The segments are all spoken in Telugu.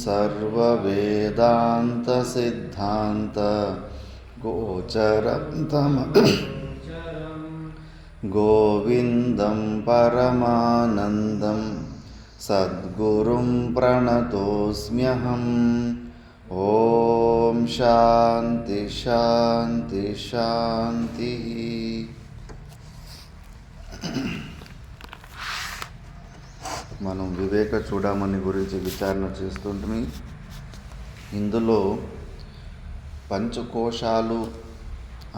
सर्ववेदान्तसिद्धान्त गोचरं गोविन्दं परमानन्दं सद्गुरुं प्रणतोऽस्म्यहम्। ॐ शान्ति शान्ति शान्तिः। మనం వివేక చూడమని గురించి విచారణ చేస్తుంటే ఇందులో పంచకోశాలు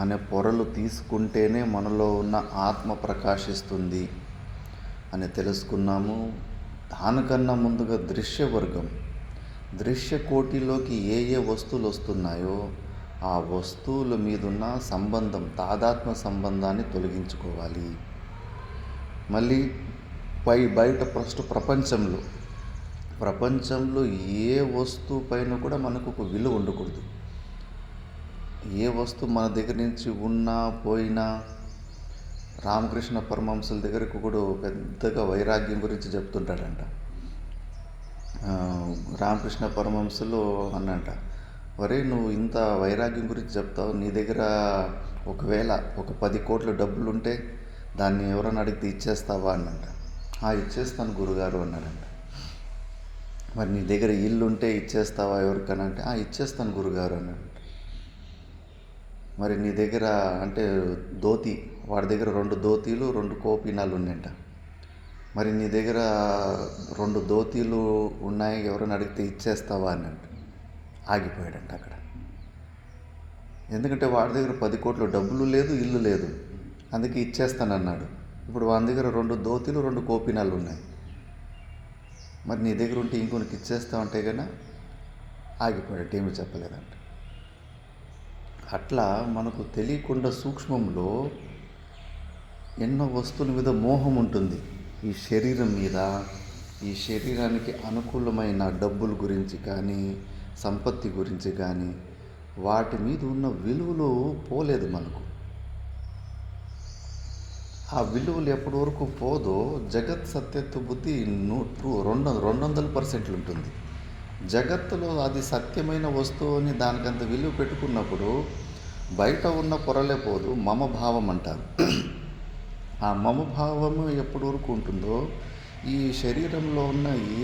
అనే పొరలు తీసుకుంటేనే మనలో ఉన్న ఆత్మ ప్రకాశిస్తుంది అని తెలుసుకున్నాము. దానికన్నా ముందుగా దృశ్యవర్గం, దృశ్యకోటిలోకి ఏ ఏ వస్తువులు వస్తున్నాయో ఆ వస్తువుల మీదున్న సంబంధం, తాదాత్మ్య సంబంధాన్ని తొలగించుకోవాలి. మళ్ళీ బయట ఫస్ట్ ప్రపంచంలో ఏ వస్తువు పైన కూడా మనకు ఒక విలువ ఉండకూడదు. ఏ వస్తువు మన దగ్గర నుంచి ఉన్నా పోయినా, రామకృష్ణ పరమహంసుల దగ్గరకు కూడా పెద్దగా వైరాగ్యం గురించి చెప్తుంటాడంట. రామకృష్ణ పరమహంసులు అన్నంట, వరే నువ్వు ఇంత వైరాగ్యం గురించి చెప్తావు, నీ దగ్గర ఒకవేళ ఒక 10 కోట్ల డబ్బులు ఉంటే దాన్ని ఎవరైనా అడిగితే ఇచ్చేస్తావా అన్నంట. ఇచ్చేస్తాను గురుగారు అన్నాడంట. మరి నీ దగ్గర ఇల్లు ఉంటే ఇచ్చేస్తావా ఎవరికనంటే ఇచ్చేస్తాను గురుగారు అన్నాడంట. మరి నీ దగ్గర అంటే ధోతి, వాడి దగ్గర 2 ధోతీలు 2 కోపీనాలు ఉన్నాయంట. మరి నీ దగ్గర 2 ధోతీలు ఉన్నాయి, ఎవరైనా అడిగితే ఇచ్చేస్తావా అన్నట్టు ఆగిపోయాడంట అక్కడ. ఎందుకంటే వాడి దగ్గర 10 కోట్ల డబ్బులు లేదు, ఇల్లు లేదు, అందుకే ఇచ్చేస్తానన్నాడు. ఇప్పుడు వాడి దగ్గర 2 ధోతీలు 2 కోపీనాలు ఉన్నాయి. మరి నీ దగ్గర ఉంటే ఇంకొనికి ఇచ్చేస్తావంటే కన్నా ఆగిపోయాడు, ఏమీ చెప్పలేదంట. అట్లా మనకు తెలియకుండా సూక్ష్మంలో ఎన్నో వస్తువుల మీద మోహం ఉంటుంది. ఈ శరీరం మీద, ఈ శరీరానికి అనుకూలమైన డబ్బుల గురించి కానీ, సంపత్తి గురించి కానీ, వాటి మీద ఉన్న విలువలు పోలేదు మనకు. ఆ విలువలు ఎప్పటి వరకు పోదో జగత్ సత్యత్వ బుద్ధి 200% ఉంటుంది. జగత్తులో అది సత్యమైన వస్తువు అని దానికంత విలువ పెట్టుకున్నప్పుడు బయట ఉన్న పొరలే పోదు, మమభావం అంటారు. ఆ మమభావము ఎప్పటి వరకు ఉంటుందో ఈ శరీరంలో ఉన్న ఏ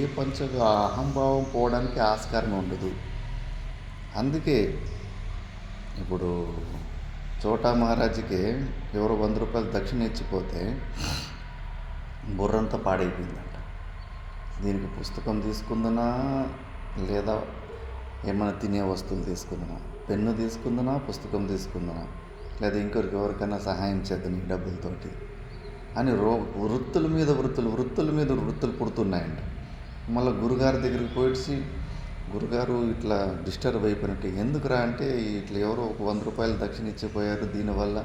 అహంభావం పోవడానికి ఆస్కారం ఉండదు. అందుకే ఇప్పుడు చోటా మహారాజుకి ఎవరో 100 రూపాయలు దక్షిణ ఇచ్చిపోతే బుర్రంతా పాడైపోయిందంట. దీనికి పుస్తకం తీసుకుందనా, లేదా ఏమైనా తినే వస్తువులు తీసుకుందనా, పెన్ను తీసుకుందనా, పుస్తకం తీసుకుందనా, లేదా ఇంకొకరికి ఎవరికైనా సహాయం చేద్దని డబ్బులతోటి అని వృత్తుల మీద వృత్తులు పుడుతున్నాయంట. మళ్ళీ గురుగారి దగ్గరికి పోయి, గురుగారు ఇట్లా డిస్టర్బ్ అయిపోయినట్టు, ఎందుకురా అంటే ఇట్లా ఎవరో ఒక 100 రూపాయలు దక్షిణ ఇచ్చిపోయారు, దీనివల్ల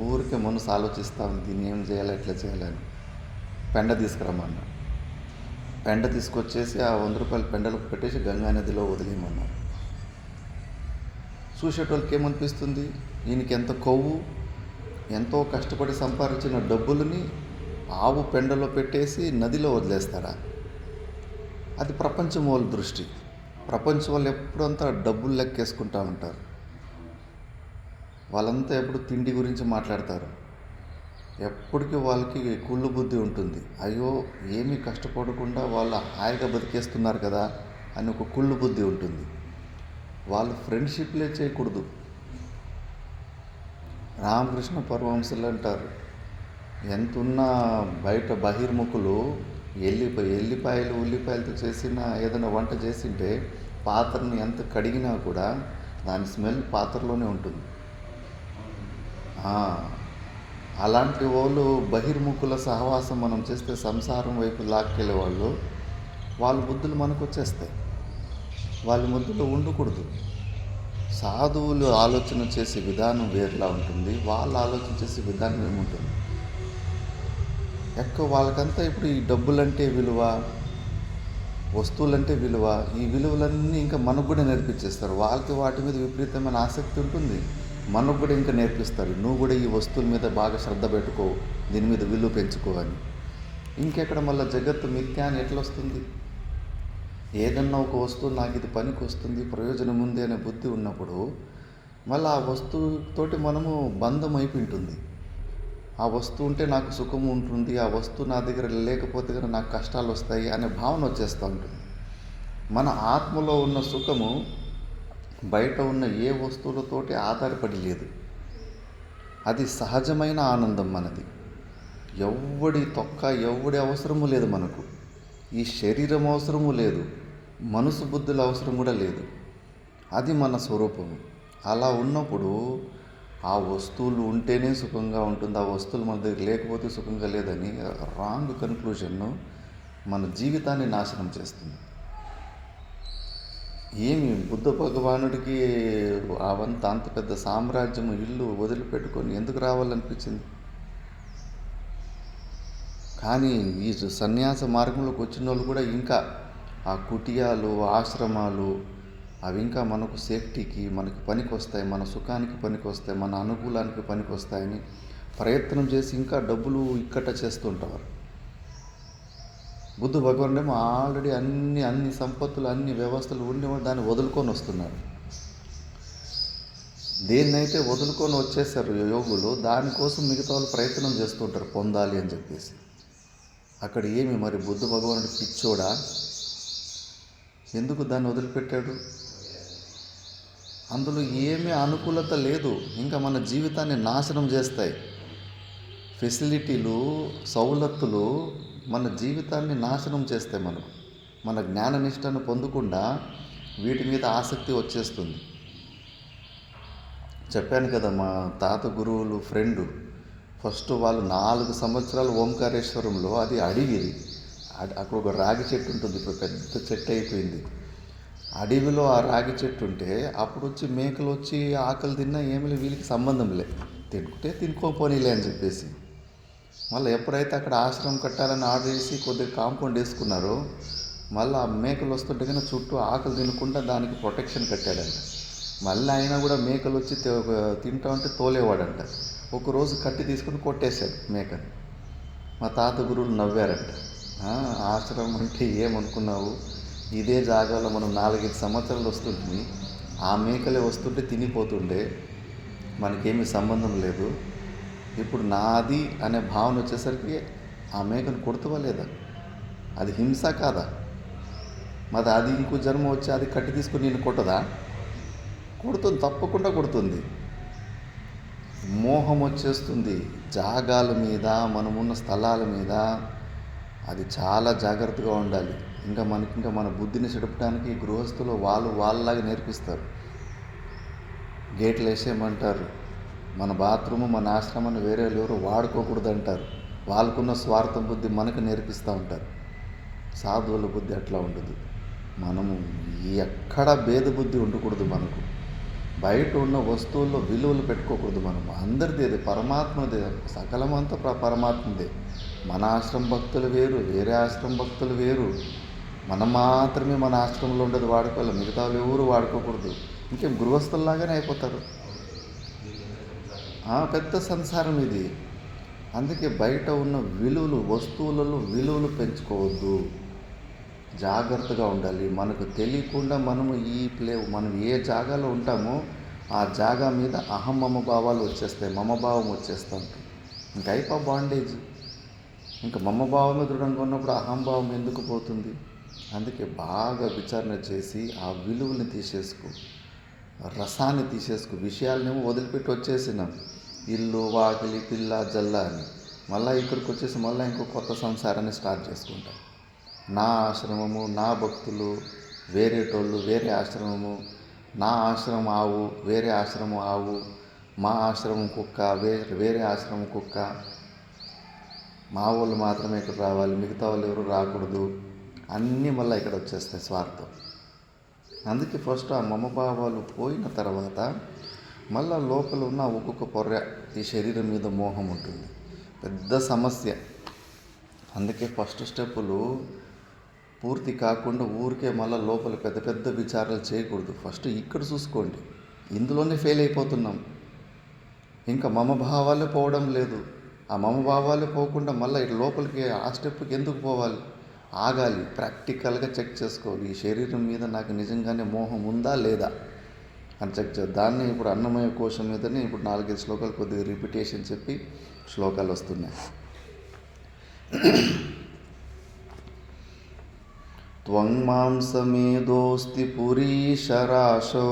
ఊరికే మనసు ఆలోచిస్తాం, దీన్ని ఏం చేయాలి, ఎట్లా చేయాలని. పెండ తీసుకురమ్మన్నా, పెండ తీసుకొచ్చేసి ఆ 100 రూపాయల పెండలకు పెట్టేసి గంగా నదిలో వదిలేయమన్నారు. చూసేటోళ్ళకి ఏమనిపిస్తుంది, ఈయనకి ఎంత కొవ్వు, ఎంతో కష్టపడి సంపాదించిన డబ్బులని ఆవు పెండలో పెట్టేసి నదిలో వదిలేస్తారా? అది ప్రపంచం వాళ్ళ దృష్టి. ప్రపంచం వాళ్ళు ఎప్పుడంతా డబ్బులు లెక్కేసుకుంటూ ఉంటారు. వాళ్ళంతా ఎప్పుడు తిండి గురించి మాట్లాడతారు. ఎప్పటికీ వాళ్ళకి కుళ్ళు బుద్ధి ఉంటుంది. అయ్యో ఏమీ కష్టపడకుండా వాళ్ళు హాయిగా బతికేస్తున్నారు కదా అని ఒక కుళ్ళు బుద్ధి ఉంటుంది. వాళ్ళు ఫ్రెండ్షిప్లే చేయకూడదు. రామకృష్ణ పరమహంసులు అంటారు, ఎంతున్నా బయట బహిర్ముఖులు ఉల్లిపాయలతో చేసిన ఏదైనా వంట చేసింటే పాత్రని ఎంత కడిగినా కూడా దాని స్మెల్ పాత్రలోనే ఉంటుంది. అలాంటి వాళ్ళు బహిర్ముఖుల సహవాసం మనం చేస్తే సంసారం వైపు లాక్కెళ్ళే వాళ్ళ బుద్ధులు మనకు వచ్చేస్తాయి. వాళ్ళ బుద్ధులు ఉండకూడదు. సాధువులు ఆలోచన చేసే విధానం వేరులా ఉంటుంది, వాళ్ళు ఆలోచన చేసే విధానం ఏముంటుంది. వాళ్ళకంతా ఇప్పుడు ఈ డబ్బులంటే విలువ, వస్తువులంటే విలువ, ఈ విలువలన్నీ ఇంకా మనకు కూడా నేర్పించేస్తారు. వాళ్ళకి వాటి మీద విపరీతమైన ఆసక్తి ఉంటుంది, మనకు కూడా ఇంకా నేర్పిస్తారు. నువ్వు కూడా ఈ వస్తువుల మీద బాగా శ్రద్ధ పెట్టుకో, దీని మీద విలువ పెంచుకో అని. ఇంకెక్కడ మళ్ళీ జగత్తు మిథ్యా అని ఎట్లా వస్తుంది? ఏదన్నా ఒక వస్తువు నాకు ఇది పనికి వస్తుంది, ప్రయోజనం ఉంది అనే బుద్ధి ఉన్నప్పుడు మళ్ళీ ఆ వస్తువుతోటి మనము బంధం అయిపోయింటుంది. ఆ వస్తువు ఉంటే నాకు సుఖం ఉంటుంది, ఆ వస్తువు నా దగ్గర లేకపోతే కనుక నాకు కష్టాలు వస్తాయి అనే భావన వచ్చేస్తూ ఉంటుంది. మన ఆత్మలో ఉన్న సుఖము బయట ఉన్న ఏ వస్తువులతోటి ఆధారపడి లేదు. అది సహజమైన ఆనందం మనది. ఎవ్వడి తొక్క ఎవ్వడి అవసరము లేదు మనకు. ఈ శరీరం అవసరము లేదు, మనసు బుద్ధుల అవసరం కూడా లేదు. అది మన స్వరూపము. అలా ఉన్నప్పుడు ఆ వస్తువులు ఉంటేనే సుఖంగా ఉంటుంది, ఆ వస్తువులు మన దగ్గర లేకపోతే సుఖంగా లేదని రాంగ్ కన్క్లూజన్ను మన జీవితాన్ని నాశనం చేస్తుంది. ఏమి బుద్ధ భగవానుడికి అంత పెద్ద సామ్రాజ్యము ఇల్లు వదిలిపెట్టుకొని ఎందుకు రావాలనిపించింది? కానీ ఈ సన్యాస మార్గంలోకి వచ్చిన వాళ్ళు కూడా ఇంకా ఆ కుటియాలు, ఆశ్రమాలు అవి ఇంకా మనకు సేఫ్టీకి, మనకి పనికి వస్తాయి, మన సుఖానికి పనికి వస్తాయి, మన అనుకూలానికి పనికి వస్తాయని ప్రయత్నం చేసి ఇంకా డబ్బులు ఇక్కట చేస్తుంటారు. బుద్ధ భగవానుడేమో ఆల్రెడీ అన్ని సంపత్తులు, అన్ని వ్యవస్థలు ఉండేవాడు, దాన్ని వదులుకొని వస్తున్నారు. దేన్నైతే వదులుకొని వచ్చేసారు యోగులు, దానికోసం మిగతా వాళ్ళు ప్రయత్నం చేస్తుంటారు పొందాలి అని చెప్పేసి. అక్కడ ఏమి మరి బుద్ధ భగవానుడు పిచ్చోడా? ఎందుకు దాన్ని వదిలిపెట్టాడు? అందులో ఏమీ అనుకూలత లేదు, ఇంకా మన జీవితాన్ని నాశనం చేస్తాయి. ఫెసిలిటీలు, సౌలతులు మన జీవితాన్ని నాశనం చేస్తాయి. మన జ్ఞాననిష్టను పొందకుండా వీటి మీద ఆసక్తి వచ్చేస్తుంది. చెప్పాను కదా, మా తాత గురువులు ఫ్రెండు ఫస్ట్ వాళ్ళు 4 సంవత్సరాలు ఓంకారేశ్వరంలో, అది అడవిది, అక్కడ ఒక రాగి చెట్టు ఉంటుంది, ఇప్పుడు పెద్ద చెట్టు అయిపోయింది. అడవిలో ఆ రాగి చెట్టు ఉంటే అప్పుడు వచ్చి మేకలు వచ్చి ఆకలి తిన్నా ఏమి వీళ్ళకి సంబంధం లే, తినుకుంటే తినుకోపోనీలే అని చెప్పేసి. మళ్ళీ ఎప్పుడైతే అక్కడ ఆశ్రమం కట్టాలని ఆర్డర్ చేసి కొద్దిగా కాంపౌండ్ వేసుకున్నారో, మళ్ళీ ఆ మేకలు వస్తుంటే కానీ చుట్టూ ఆకలి తినకుండా దానికి ప్రొటెక్షన్ కట్టాడంట. మళ్ళీ అయినా కూడా మేకలు వచ్చి తింటా ఉంటే తోలేవాడంట. ఒకరోజు కట్టి తీసుకుని కొట్టేశాడు మేకని. మా తాత గురువులు నవ్వారంట. ఆశ్రమం అంటే ఏమనుకున్నావు, ఇదే జాగాలో మనం 4-5 సంవత్సరాలు వస్తుంటుంది, ఆ మేకలే వస్తుంటే తినిపోతుండే, మనకేమీ సంబంధం లేదు. ఇప్పుడు నాది అనే భావన వచ్చేసరికి ఆ మేకను కొడుతువా లేదా? అది హింస కాదా? మరి అది ఇంకో జన్మ వచ్చి అది కట్టి తీసుకుని నేను కొట్టదా? కొడుతుంది, తప్పకుండా కొడుతుంది. మోహం వచ్చేస్తుంది జాగాల మీద, మనమున్న స్థలాల మీద. అది చాలా జాగ్రత్తగా ఉండాలి. ఇంకా మన బుద్ధిని చెడపడానికి గృహస్థులు వాళ్ళలాగా నేర్పిస్తారు. గేట్లు వేసేయమంటారు. మన బాత్రూము, మన ఆశ్రమాన్ని వేరే ఎవరు వాడుకోకూడదు అంటారు. వాళ్ళకున్న స్వార్థం బుద్ధి మనకు నేర్పిస్తూ ఉంటారు. సాధువుల బుద్ధి అట్లా ఉండదు. మనము ఎక్కడ భేద బుద్ధి ఉండకూడదు. మనకు బయట ఉన్న వస్తువుల్లో విలువలు పెట్టుకోకూడదు. మనము అందరిది, అది పరమాత్మదే, సకలమంతా పరమాత్మదే. మన ఆశ్రమ భక్తులు వేరు, వేరే ఆశ్రమ భక్తులు వేరు. మనం మాత్రమే మన ఆశ్రమంలో ఉండదు వాడుకోవాలి, మిగతా వాళ్ళు ఎవరు వాడుకోకూడదు. ఇంకేం గృహస్థుల్లాగానే అయిపోతారు. పెద్ద సంసారం ఇది. అందుకే బయట ఉన్న విలువలు, వస్తువులలో విలువలు పెంచుకోవద్దు, జాగ్రత్తగా ఉండాలి. మనకు తెలియకుండా మనం ఏ జాగాలో ఉంటామో ఆ జాగా మీద మమ భావాలు వచ్చేస్తాయి, మమభావం వచ్చేస్తూ ఉంటుంది. ఇంకా అయిపో బాండేజ్. ఇంకా మమభావమే దృఢంగా ఉన్నప్పుడు అహంభావం ఎందుకు పోతుంది? అందుకే బాగా విచారణ చేసి ఆ విలువల్ని తీసేసుకో, రసాన్ని తీసేసుకో. విషయాలనేమో వదిలిపెట్టి వచ్చేసినాం, ఇల్లు, వాకిలి, పిల్ల, జల్ల అని. మళ్ళీ ఇక్కడికి వచ్చేసి మళ్ళీ ఇంకో కొత్త సంసారాన్ని స్టార్ట్ చేసుకుంటాం. నా ఆశ్రమము, నా భక్తులు, వేరేటోళ్ళు, వేరే ఆశ్రమము, నా ఆశ్రమం ఆవు, వేరే ఆశ్రమం ఆవు, మా ఆశ్రమం కుక్క, వేరే ఆశ్రమం కుక్క, మా వాళ్ళు మాత్రమే ఇక్కడ రావాలి, మిగతా వాళ్ళు ఎవరు రాకూడదు, అన్నీ మళ్ళీ ఇక్కడ వచ్చేస్తాయి స్వార్థం. అందుకే ఫస్ట్ ఆ మమభావాలు పోయిన తర్వాత మళ్ళీ లోపల ఉన్న ఒక్కొక్క పొర్ర, ఈ శరీరం మీద మోహం ఉంటుంది, పెద్ద సమస్య. అందుకే ఫస్ట్ స్టెప్పులు పూర్తి కాకుండా ఊరికే మళ్ళీ లోపల పెద్ద పెద్ద విచారాలు చేయకూడదు. ఫస్ట్ ఇక్కడ చూసుకోండి, ఇందులోనే ఫెయిల్ అయిపోతున్నాం. ఇంకా మమభావాలే పోవడం లేదు. ఆ మమభావాలే పోకుండా మళ్ళీ ఇటు లోపలికి ఆ స్టెప్కి ఎందుకు పోవాలి? ఆగాలి, ప్రాక్టికల్గా చెక్ చేసుకోవాలి. ఈ శరీరం మీద నాకు నిజంగానే మోహం ఉందా లేదా అని చెక్ చేయాలి. దాన్ని ఇప్పుడు అన్నమయ కోశం మీదనే ఇప్పుడు 4-5 శ్లోకాలు కొద్దిగా రిపిటేషన్ చెప్పి శ్లోకాలు వస్తున్నాయి. త్వం మాంసమేదోస్తి పురీశరాశో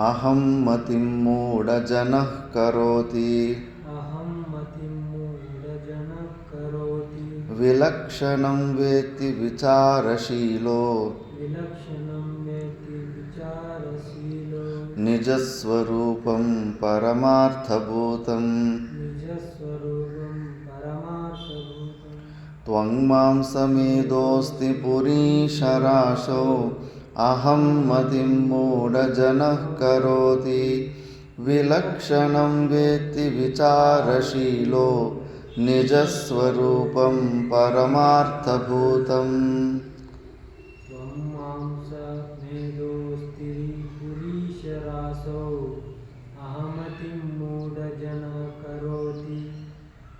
అహం మతిం మూఢజనః కరోతి విలక్షణం వేత్తి విచారశీలో నిజస్వరూపం పరమార్థభూతం. త్వం మాంసమేదోస్తి పురీశరాశో అహం మతిం మూఢజనః కరోతి విలక్షణం వేత్తి విచారశీలో నిజస్వరూపం పరమార్థభూతం.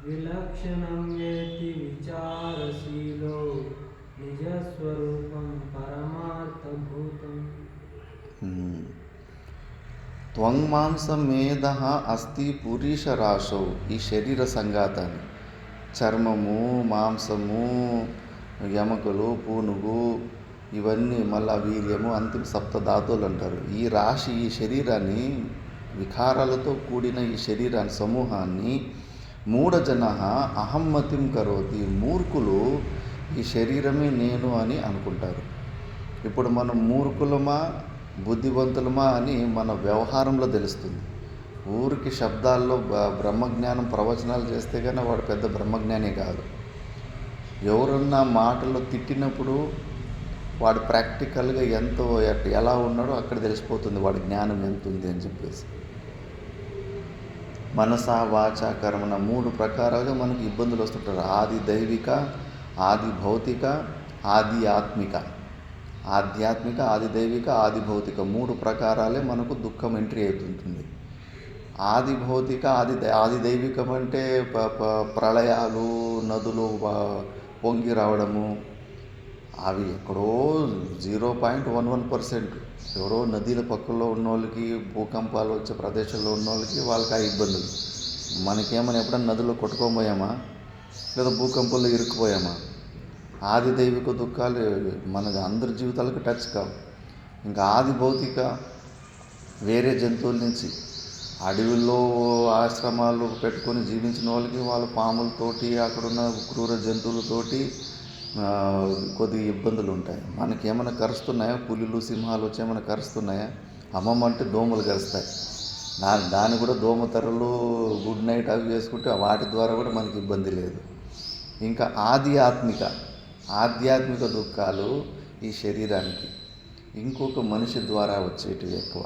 విలక్షణం వేత్తి విచారశీలో నిజస్వరూపం పరమార్థభూతం. త్వం మాంసమేధః అస్తి పురీశరాశౌ. ఈ శరీర సంఘాతాన్ని చర్మము, మాంసము, ఎముకలు, పూనుగు, ఇవన్నీ మళ్ళా వీర్యము, అంతిమ సప్తధాతువులు అంటారు. ఈ రాశి, ఈ శరీరాన్ని, వికారాలతో కూడిన ఈ శరీరాన్ని, సమూహాన్ని మూఢజనః అహమ్మతిం కరోతి. మూర్ఖులు ఈ శరీరమే నేను అని అనుకుంటారు. ఇప్పుడు మనం మూర్ఖులమా బుద్ధివంతులమా అని మన వ్యవహారంలో తెలుస్తుంది. ఊరికి శబ్దాల్లో బ్రహ్మజ్ఞానం ప్రవచనాలు చేస్తే కానీ వాడు పెద్ద బ్రహ్మజ్ఞానే కాదు. ఎవరన్నా మాటల్లో తిట్టినప్పుడు వాడు ప్రాక్టికల్గా ఎంతో ఎలా ఉన్నాడో అక్కడ తెలిసిపోతుంది వాడి జ్ఞానం ఎంత ఉంది అని చెప్పేసి. మనస, వాచ, కర్మణ 3 ప్రకారాలుగా మనకి ఇబ్బందులు వస్తుంటారు. ఆది దైవిక, ఆది భౌతిక, ఆది ఆత్మిక. ఆధ్యాత్మిక, ఆది దైవిక, ఆది భౌతిక 3 ప్రకారాలే మనకు దుఃఖం ఎంట్రీ అవుతుంటుంది. ఆది భౌతిక, ఆది దైవికం అంటే ప్రళయాలు, నదులు పొంగి రావడము, అవి ఎక్కడో 0.11%. ఎవరో నదీల పక్కల్లో ఉన్న వాళ్ళకి, భూకంపాలు వచ్చే ప్రదేశంలో ఉన్న వాళ్ళకి వాళ్ళకి ఆ ఇబ్బందులు. మనకేమైనా ఎప్పుడన్నా నదుల్లో కొట్టుకోబోయామా లేదా భూకంపంలో ఇరుక్కుపోయామా? ఆది దైవిక దుఃఖాలు మన అందరి జీవితాలకు టచ్ కావు. ఇంకా ఆది భౌతిక వేరే జంతువుల నుంచి, అడవుల్లో ఆశ్రమాలు పెట్టుకొని జీవించిన వాళ్ళకి వాళ్ళ పాములతోటి, అక్కడున్న క్రూర జంతువులతోటి కొద్దిగా ఇబ్బందులు ఉంటాయి. మనకేమైనా కరుస్తున్నాయా? పులులు, సింహాలు వచ్చి ఏమైనా కరుస్తున్నాయా? అమ్మమ్మ అంటే దోమలు కరుస్తాయి. దాన్ని కూడా దోమతెరలు, గుడ్ నైట్ అవి వేసుకుంటే వాటి ద్వారా కూడా మనకి ఇబ్బంది లేదు. ఇంకా ఆధ్యాత్మిక దుఃఖాలు ఈ శరీరానికి ఇంకొక మనిషి ద్వారా వచ్చేటివి ఎక్కువ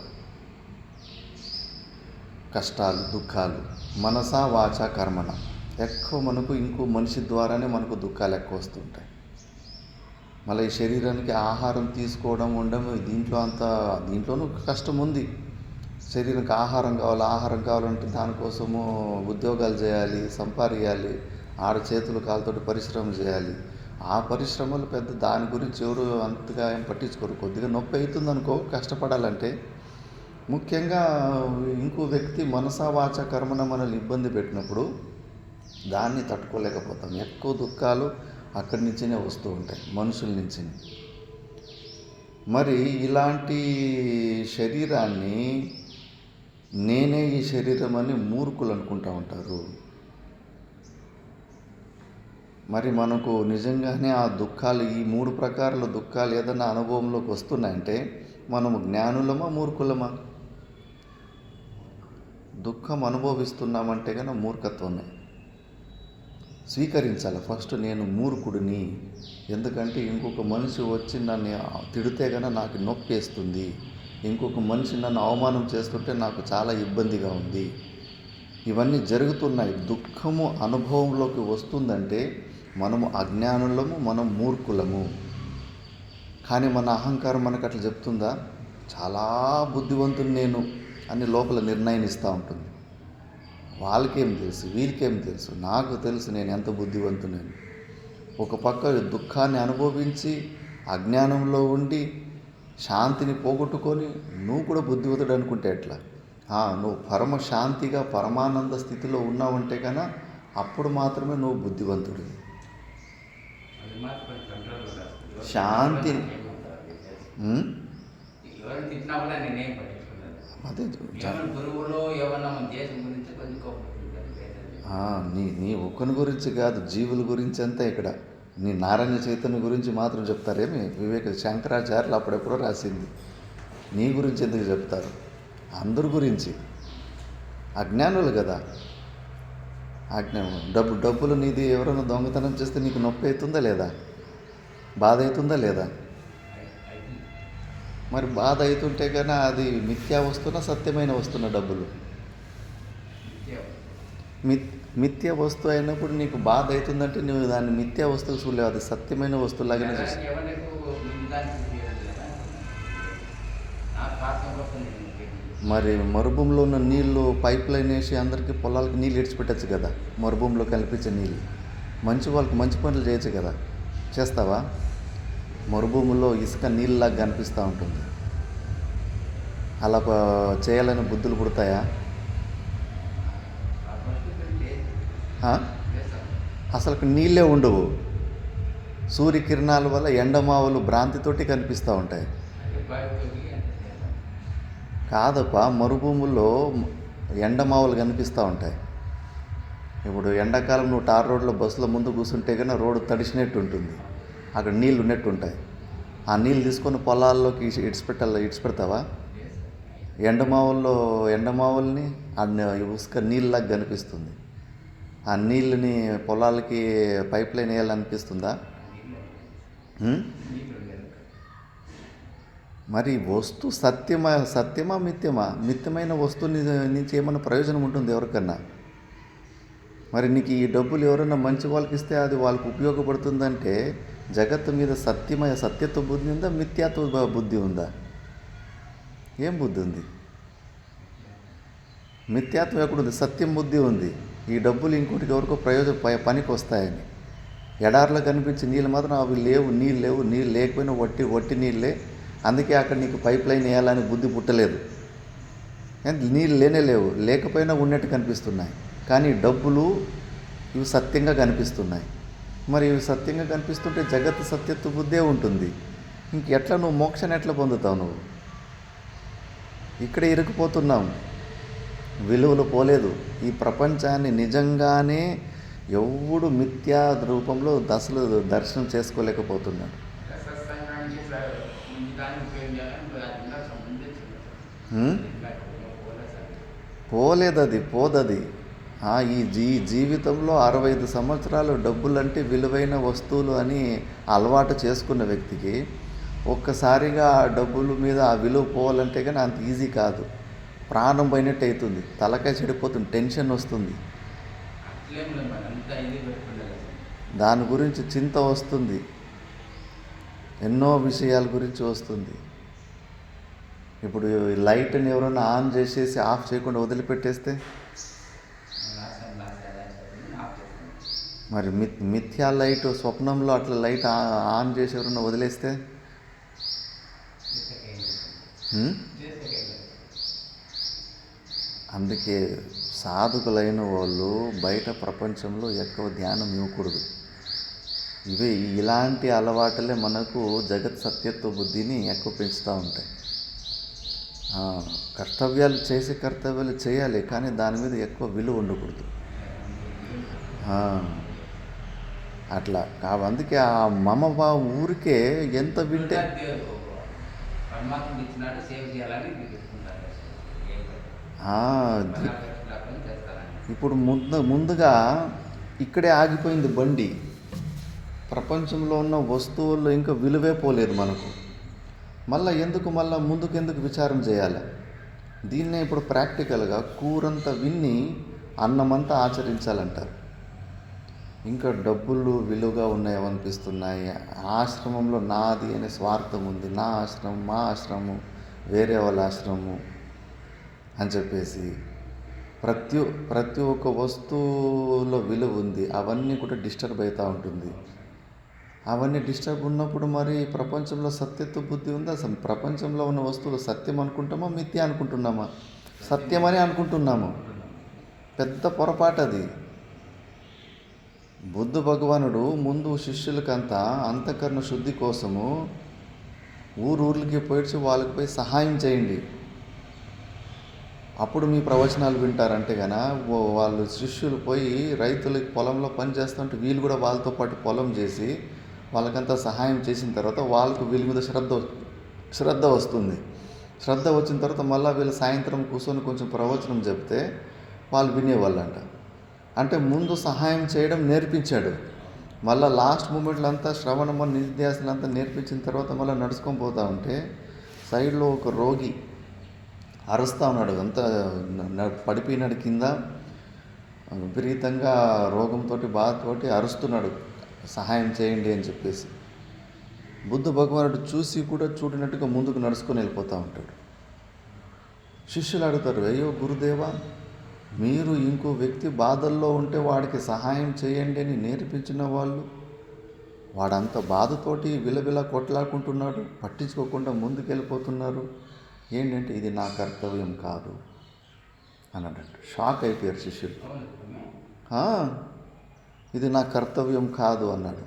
కష్టాలు, దుఃఖాలు. మనస, వాచ, కర్మణ ఎక్కువ మనకు ఇంకో మనిషి ద్వారానే మనకు దుఃఖాలు ఎక్కువ వస్తుంటాయి. మళ్ళీ ఈ శరీరానికి ఆహారం తీసుకోవడం, ఉండడం, దీంట్లోనూ కష్టం ఉంది. శరీరానికి ఆహారం కావాలంటే దానికోసము ఉద్యోగాలు చేయాలి, సంపాదించాలి, చేతులు కాళ్ళతోటి పరిశ్రమ చేయాలి. ఆ పరిశ్రమలు పెద్ద దాని గురించి ఎవరు అంతగా ఏం పట్టించుకోరు. కొద్దిగా నొప్పి అవుతుంది అనుకో కష్టపడాలంటే. ముఖ్యంగా ఇంకో వ్యక్తి మనస, వాచ, కర్మన మనల్ని ఇబ్బంది పెట్టినప్పుడు దాన్ని తట్టుకోలేకపోతాం. ఎక్కువ దుఃఖాలు అక్కడి నుంచినే వస్తూ ఉంటాయి, మనుషుల నుంచి. మరి ఇలాంటి శరీరాన్ని నేనే ఈ శరీరం అని మూర్ఖులు అనుకుంటూ ఉంటారు. మరి మనకు నిజంగానే ఆ దుఃఖాలు, ఈ 3 ప్రకారాల దుఃఖాలు ఏదైనా అనుభవంలోకి వస్తున్నాయంటే మనము జ్ఞానులమా మూర్ఖులమా? దుఃఖం అనుభవిస్తున్నామంటే కనుక మూర్ఖత్వమే. స్వీకరించాలి ఫస్ట్, నేను మూర్ఖుడిని. ఎందుకంటే ఇంకొక మనిషి వచ్చి నన్ను తిడితే కనుక నాకు నొప్పి వేస్తుంది, ఇంకొక మనిషి నన్ను అవమానం చేస్తుంటే నాకు చాలా ఇబ్బందిగా ఉంది. ఇవన్నీ జరుగుతున్నాయి. దుఃఖము అనుభవంలోకి వస్తుందంటే మనము అజ్ఞానులము, మనం మూర్ఖులము. కానీ మన అహంకారం మనకు అట్లా చెప్తుందా? చాలా బుద్ధివంతుని నేను అని లోపల నిర్ణయం ఇస్తూ ఉంటుంది. వాళ్ళకేం తెలుసు, వీళ్ళకేం తెలుసు, నాకు తెలుసు నేను ఎంత బుద్ధివంతునని. ఒక పక్క దుఃఖాన్ని అనుభవించి అజ్ఞానంలో ఉండి శాంతిని పోగొట్టుకొని నువ్వు కూడా బుద్ధివంతుడు అనుకుంటే ఎట్లా? నువ్వు పరమ శాంతిగా పరమానంద స్థితిలో ఉన్నావంటే కన్నా అప్పుడు మాత్రమే నువ్వు బుద్ధివంతుడు. శాంతి ఎవరు తిట్టినా కూడా నేనేం పట్టించుకున్నాను. అదే గురువులు ఏమన్నా మన దేశం గురించి కొంచెం నీ ఒక్కని గురించి కాదు, జీవుల గురించి అంతా ఇక్కడ. నీ నారాయణ చైతన్య గురించి మాత్రం చెప్తారేమి? శంకరాచార్యులు అప్పుడెప్పుడో రాసింది. నీ గురించి ఎందుకు చెప్తారు? అందరి గురించి. అజ్ఞానులు కదా. డబ్బులు నీది ఎవరైనా దొంగతనం చేస్తే నీకు నొప్పి అవుతుందా లేదా? బాధ అవుతుందా లేదా? మరి బాధ అవుతుంటే కన్నా అది మిథ్యా వస్తున్నా సత్యమైన వస్తున్న డబ్బులు? మిథ్యా వస్తువు అయినప్పుడు నీకు బాధ అవుతుందంటే నువ్వు దాన్ని మిథ్యా వస్తువు చూడలేవు, అది సత్యమైన వస్తువులాగానే చూస్తావు. మరి మరుభూమిలో ఉన్న నీళ్ళు పైప్ లైన్ వేసి అందరికీ పొలాలకి నీళ్ళు ఇడిచిపెట్టచ్చు కదా. మరుభూమిలో కనిపించే నీళ్ళు మంచి వాళ్ళకి మంచి పనులు చేయొచ్చు కదా. చేస్తావా? మరుభూమిలో ఇసుక నీళ్ళలాగా కనిపిస్తూ ఉంటుంది. అలా చేయాలని బుద్ధులు పుడతాయా? అసలు నీళ్ళే ఉండవు. సూర్యకిరణాల వల్ల ఎండమావులు భ్రాంతితోటి కనిపిస్తూ ఉంటాయి. కాదప్పా, మరుభూముల్లో ఎండమావులు కనిపిస్తూ ఉంటాయి. ఇప్పుడు ఎండాకాలం నువ్వు టార్ రోడ్లో బస్సులో ముందు కూర్చుంటే కన్నా రోడ్డు తడిసినట్టు ఉంటుంది, అక్కడ నీళ్ళు ఉన్నట్టు ఉంటాయి. ఆ నీళ్ళు తీసుకొని పొలాల్లోకి ఇడిచిపెడతావా? ఎండమావుల్ని ఉసుక నీళ్ళలాగా కనిపిస్తుంది. ఆ నీళ్ళని పొలాలకి పైప్ లైన్ వేయాలనిపిస్తుందా? మరి వస్తువు సత్యమా మిథ్యమా? మిథ్యమైన వస్తువు నుంచి ఏమైనా ప్రయోజనం ఉంటుంది ఎవరికన్నా? మరి నీకు ఈ డబ్బులు ఎవరైనా మంచి వాళ్ళకి ఇస్తే అది వాళ్ళకి ఉపయోగపడుతుందంటే జగత్తు మీద సత్యత్వ బుద్ధి ఉందా, మిథ్యాత్వ బుద్ధి ఉందా? ఏం బుద్ధి ఉంది? మిథ్యాత్వం ఎక్కడుంది? సత్యం బుద్ధి ఉంది. ఈ డబ్బులు ఇంకోటికి ఎవరికో పనికి వస్తాయని. ఎడారిలో కనిపించే నీళ్ళు మాత్రం అవి లేవు, నీళ్ళు లేకపోయినా వట్టి నీళ్ళే. అందుకే అక్కడ నీకు పైప్ లైన్ వేయాలని బుద్ధి పుట్టలేదు. నీళ్ళు లేవు, లేకపోయినా ఉన్నట్టు కనిపిస్తున్నాయి. కానీ డబ్బులు ఇవి సత్యంగా కనిపిస్తున్నాయి. మరి ఇవి సత్యంగా కనిపిస్తుంటే జగత్తు సత్యత్వ బుద్ధే ఉంటుంది. ఎట్లా నువ్వు మోక్షాన్ని ఎట్లా పొందుతావు? నువ్వు ఇక్కడే ఇరుక్కుపోతున్నావు, విలువలు పోలేదు. ఈ ప్రపంచాన్ని నిజంగానే ఎవడు మిథ్యా రూపంలో దర్శనం చేసుకోలేకపోతున్నాడు. పోదది. ఈ జీవితంలో 65 సంవత్సరాలు డబ్బులంటే విలువైన వస్తువులు అని అలవాటు చేసుకున్న వ్యక్తికి ఒక్కసారిగా ఆ డబ్బుల మీద ఆ విలువ పోవాలంటే కానీ అంత ఈజీ కాదు. ప్రాణం పోయినట్టు అవుతుంది, తలకాయ చెడిపోతుంది, టెన్షన్ వస్తుంది, దాని గురించి చింత వస్తుంది, ఎన్నో విషయాల గురించి వస్తుంది. ఇప్పుడు లైట్ని ఎవరైనా ఆన్ చేసేసి ఆఫ్ చేయకుండా వదిలిపెట్టేస్తే మరి మిథ్యా లైట్ స్వప్నంలో అట్లా లైట్ ఆన్ చేసి ఎవరైనా వదిలేస్తే అందుకే సాధకులైన వాళ్ళు బయట ప్రపంచంలో ఎక్కువ ధ్యానం ఇవ్వకూడదు. ఇలాంటి అలవాటులే మనకు జగత్ సత్యత్వ బుద్ధిని ఎక్కువ పెంచుతూ ఉంటాయి. కర్తవ్యాలు చేయాలి, కానీ దాని మీద ఎక్కువ విలువ ఉండకూడదు. అట్లా అందుకే ఆ మమభావం ఊరికే ఎంత వింటే ఇప్పుడు ముందుగా ఇక్కడే ఆగిపోయింది బండి. ప్రపంచంలో ఉన్న వస్తువుల్లో ఇంకా విలువే పోలేదు మనకు. మళ్ళీ ముందుకెందుకు విచారం చేయాలి? దీన్నే ఇప్పుడు ప్రాక్టికల్గా కూరంతా విన్ని అన్నమంతా ఆచరించాలంటారు. ఇంకా డబ్బులు విలువగా ఉన్నాయనిపిస్తున్నాయి. ఆశ్రమంలో నాది అనే స్వార్థం ఉంది. నా ఆశ్రమం, మా ఆశ్రమం, వేరే వాళ్ళ ఆశ్రమం అని చెప్పేసి ప్రతి ఒక్క వస్తువులో విలువ ఉంది, అవన్నీ కూడా డిస్టర్బ్ అవుతూ ఉంటుంది. అవన్నీ డిస్టర్బ్ ఉన్నప్పుడు మరి ప్రపంచంలో సత్యత్వ బుద్ధి ఉందా? అసలు ప్రపంచంలో ఉన్న వస్తువులు సత్యం అనుకుంటామా, మిథ్య అనుకుంటున్నామా? సత్యమని అనుకుంటున్నాము. పెద్ద పొరపాటు అది. బుద్ధ భగవానుడు ముందు శిష్యులకంతా అంతఃకరణ శుద్ధి కోసము ఊర్లకి పోయి వాళ్ళకి పోయి సహాయం చేయండి, అప్పుడు మీ ప్రవచనాలు వింటారంటే గన వాళ్ళు శిష్యులు పోయి రైతులకి పొలంలో పని చేస్తుంటే వీళ్ళు కూడా వాళ్ళతో పాటు పొలం చేసి వాళ్ళకంతా సహాయం చేసిన తర్వాత వాళ్ళకు వీళ్ళ మీద శ్రద్ధ వస్తుంది. శ్రద్ధ వచ్చిన తర్వాత మళ్ళీ వీళ్ళు సాయంత్రం కూర్చొని కొంచెం ప్రవచనం చెప్తే వాళ్ళు వినేవాళ్ళంట. అంటే ముందు సహాయం చేయడం నేర్పించాడు, మళ్ళీ లాస్ట్ మూమెంట్లో అంతా శ్రవణము నిధ్యాసనం అంతా నేర్పించిన తర్వాత మళ్ళీ నడుచుకొని పోతా ఉంటే సైడ్లో ఒక రోగి అరుస్తూ ఉన్నాడు. అంతా పడిపోయినాడు కింద, విపరీతంగా రోగంతో బాధతోటి అరుస్తున్నాడు, సహాయం చేయండి అని చెప్పేసి. బుద్ధ భగవానుడు చూసి కూడా చూడనట్టుగా ముందుకు నడుచుకొని వెళ్ళిపోతూ ఉంటాడు. శిష్యులు అడుగుతారు, అయ్యో గురుదేవా, మీరు ఇంకో వ్యక్తి బాధల్లో ఉంటే వాడికి సహాయం చేయండి అని నేర్పించిన వాళ్ళు, వాడంత బాధతోటి విలవిల కొట్లాడుకుంటున్నాడు, పట్టించుకోకుండా ముందుకు వెళ్ళిపోతున్నారు, ఏంటంటే ఇది నా కర్తవ్యం కాదు అన్నాడు. షాక్ అయిపోయారు శిష్యులు. ఇది నా కర్తవ్యం కాదు అన్నాడు.